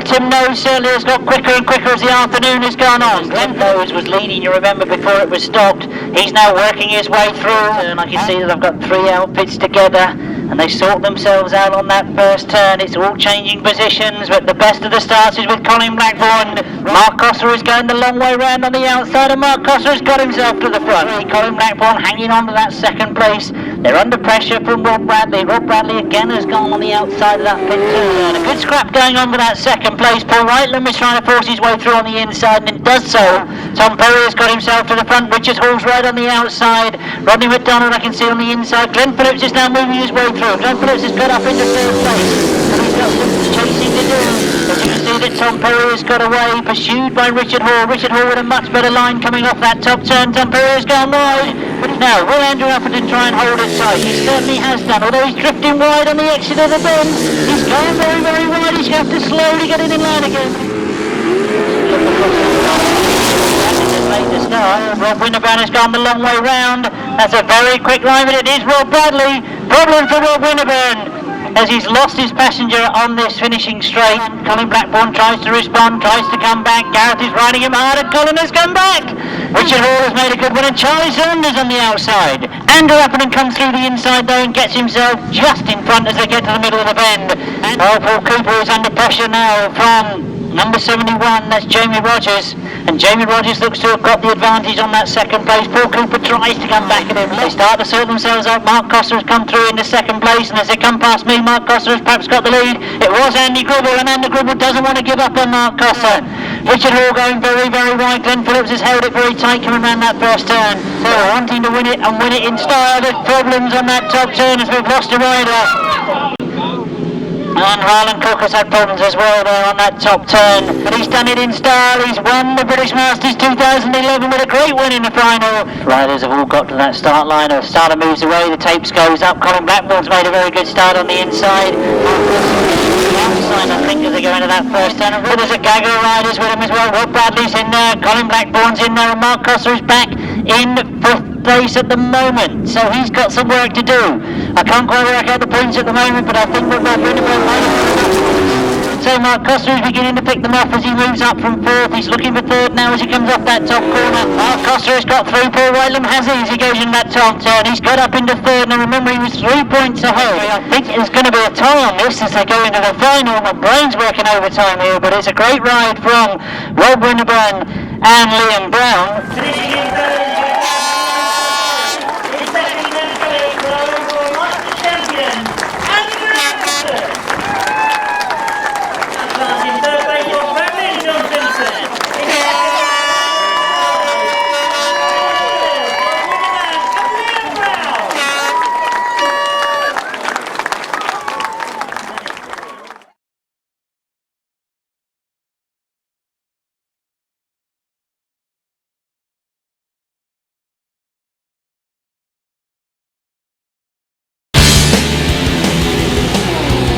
Tim Nobes certainly has got quicker and quicker as the afternoon has gone on. Glen Nobes was leading, you remember, before it was stopped. He's now working his way through, and I can see that I've got three outfits together, and they sort themselves out on that first turn. It's all changing positions, but the best of the starts is with Colin Blackbourn. Mark Cossar is going the long way round on the outside, and Mark Cossar has got himself to the front. Colin Blackbourn hanging on to that second place. They're under pressure from Rod Bradley. Rod Bradley again has gone on the outside of that pit turn. A good scrap going on for that second place. Paul Whitelam is trying to force his way through on the inside, and it does so. Tom Perry has got himself to the front. Richard Hall's right on the outside. Rodney McDonald I can see on the inside. Glen Phillips is now moving his way through. Glen Phillips has got up into third place, and he's got some chasing to do. As you can see that Tom Perry has got away, pursued by Richard Hall. Richard Hall with a much better line coming off that top turn. Tom Perry has gone wide. But now, will Andrew Appleton try and hold it tight? He certainly has done, although he's drifting wide on the exit of the bend. He's going very, very wide. He's going to have to slowly get in line again. Rod Winterburn has gone the long way round. That's a very quick line, but it is Rod Bradley. Problem for Rod Winterburn as he's lost his passenger on this finishing straight. Colin Blackbourn tries to respond, tries to come back. Gareth is riding him hard, and Colin has come back. Richard Hall has made a good one, and Charlie Saunders on the outside. Andrew Appleton comes through the inside though and gets himself just in front as they get to the middle of the bend. And Paul Cooper is under pressure now from number 71, that's Jamie Rodgers, and Jamie Rodgers looks to have got the advantage on that second place. Paul Cooper tries to come back at him. They start to sort themselves out. Mark Cossar has come through into second place, and as they come past me, Mark Cossar has perhaps got the lead. It was Andy Gribble, and Andy Gribble doesn't want to give up on Mark Cossar. Richard Hall going very, very wide. Glen Phillips has held it very tight coming around that first turn. So wanting to win it and win it in style. There's problems on that top turn as we've lost a rider. And Harland Cook has had problems as well there on that top turn, but he's done it in style. He's won the British Masters 2011 with a great win in the final. Riders have all got to that start line. The starter moves away, the tapes goes up. Colin Blackbourn's made a very good start on the inside. I think as they go into that first turn, and there's a gaggle of riders with him as well. Rod Bradley's in there, Colin Blackbourn's in there, and Mark Cossar is back in fifth place at the moment, so he's got some work to do. I can't quite work out the points at the moment, but I think we're about to so Mark Cossar is beginning to pick them off as he moves up from fourth. He's looking for third now as he comes off that top corner. Mark Cossar has got through. Paul Whitelam has it as he goes in that top turn. He's got up into third. Now remember, he was 3 points ahead. I think there's going to be a tie on this as they go into the final. My brain's working overtime here, but it's a great ride from Rod Winterburn and Liam Brown. Finishing in third.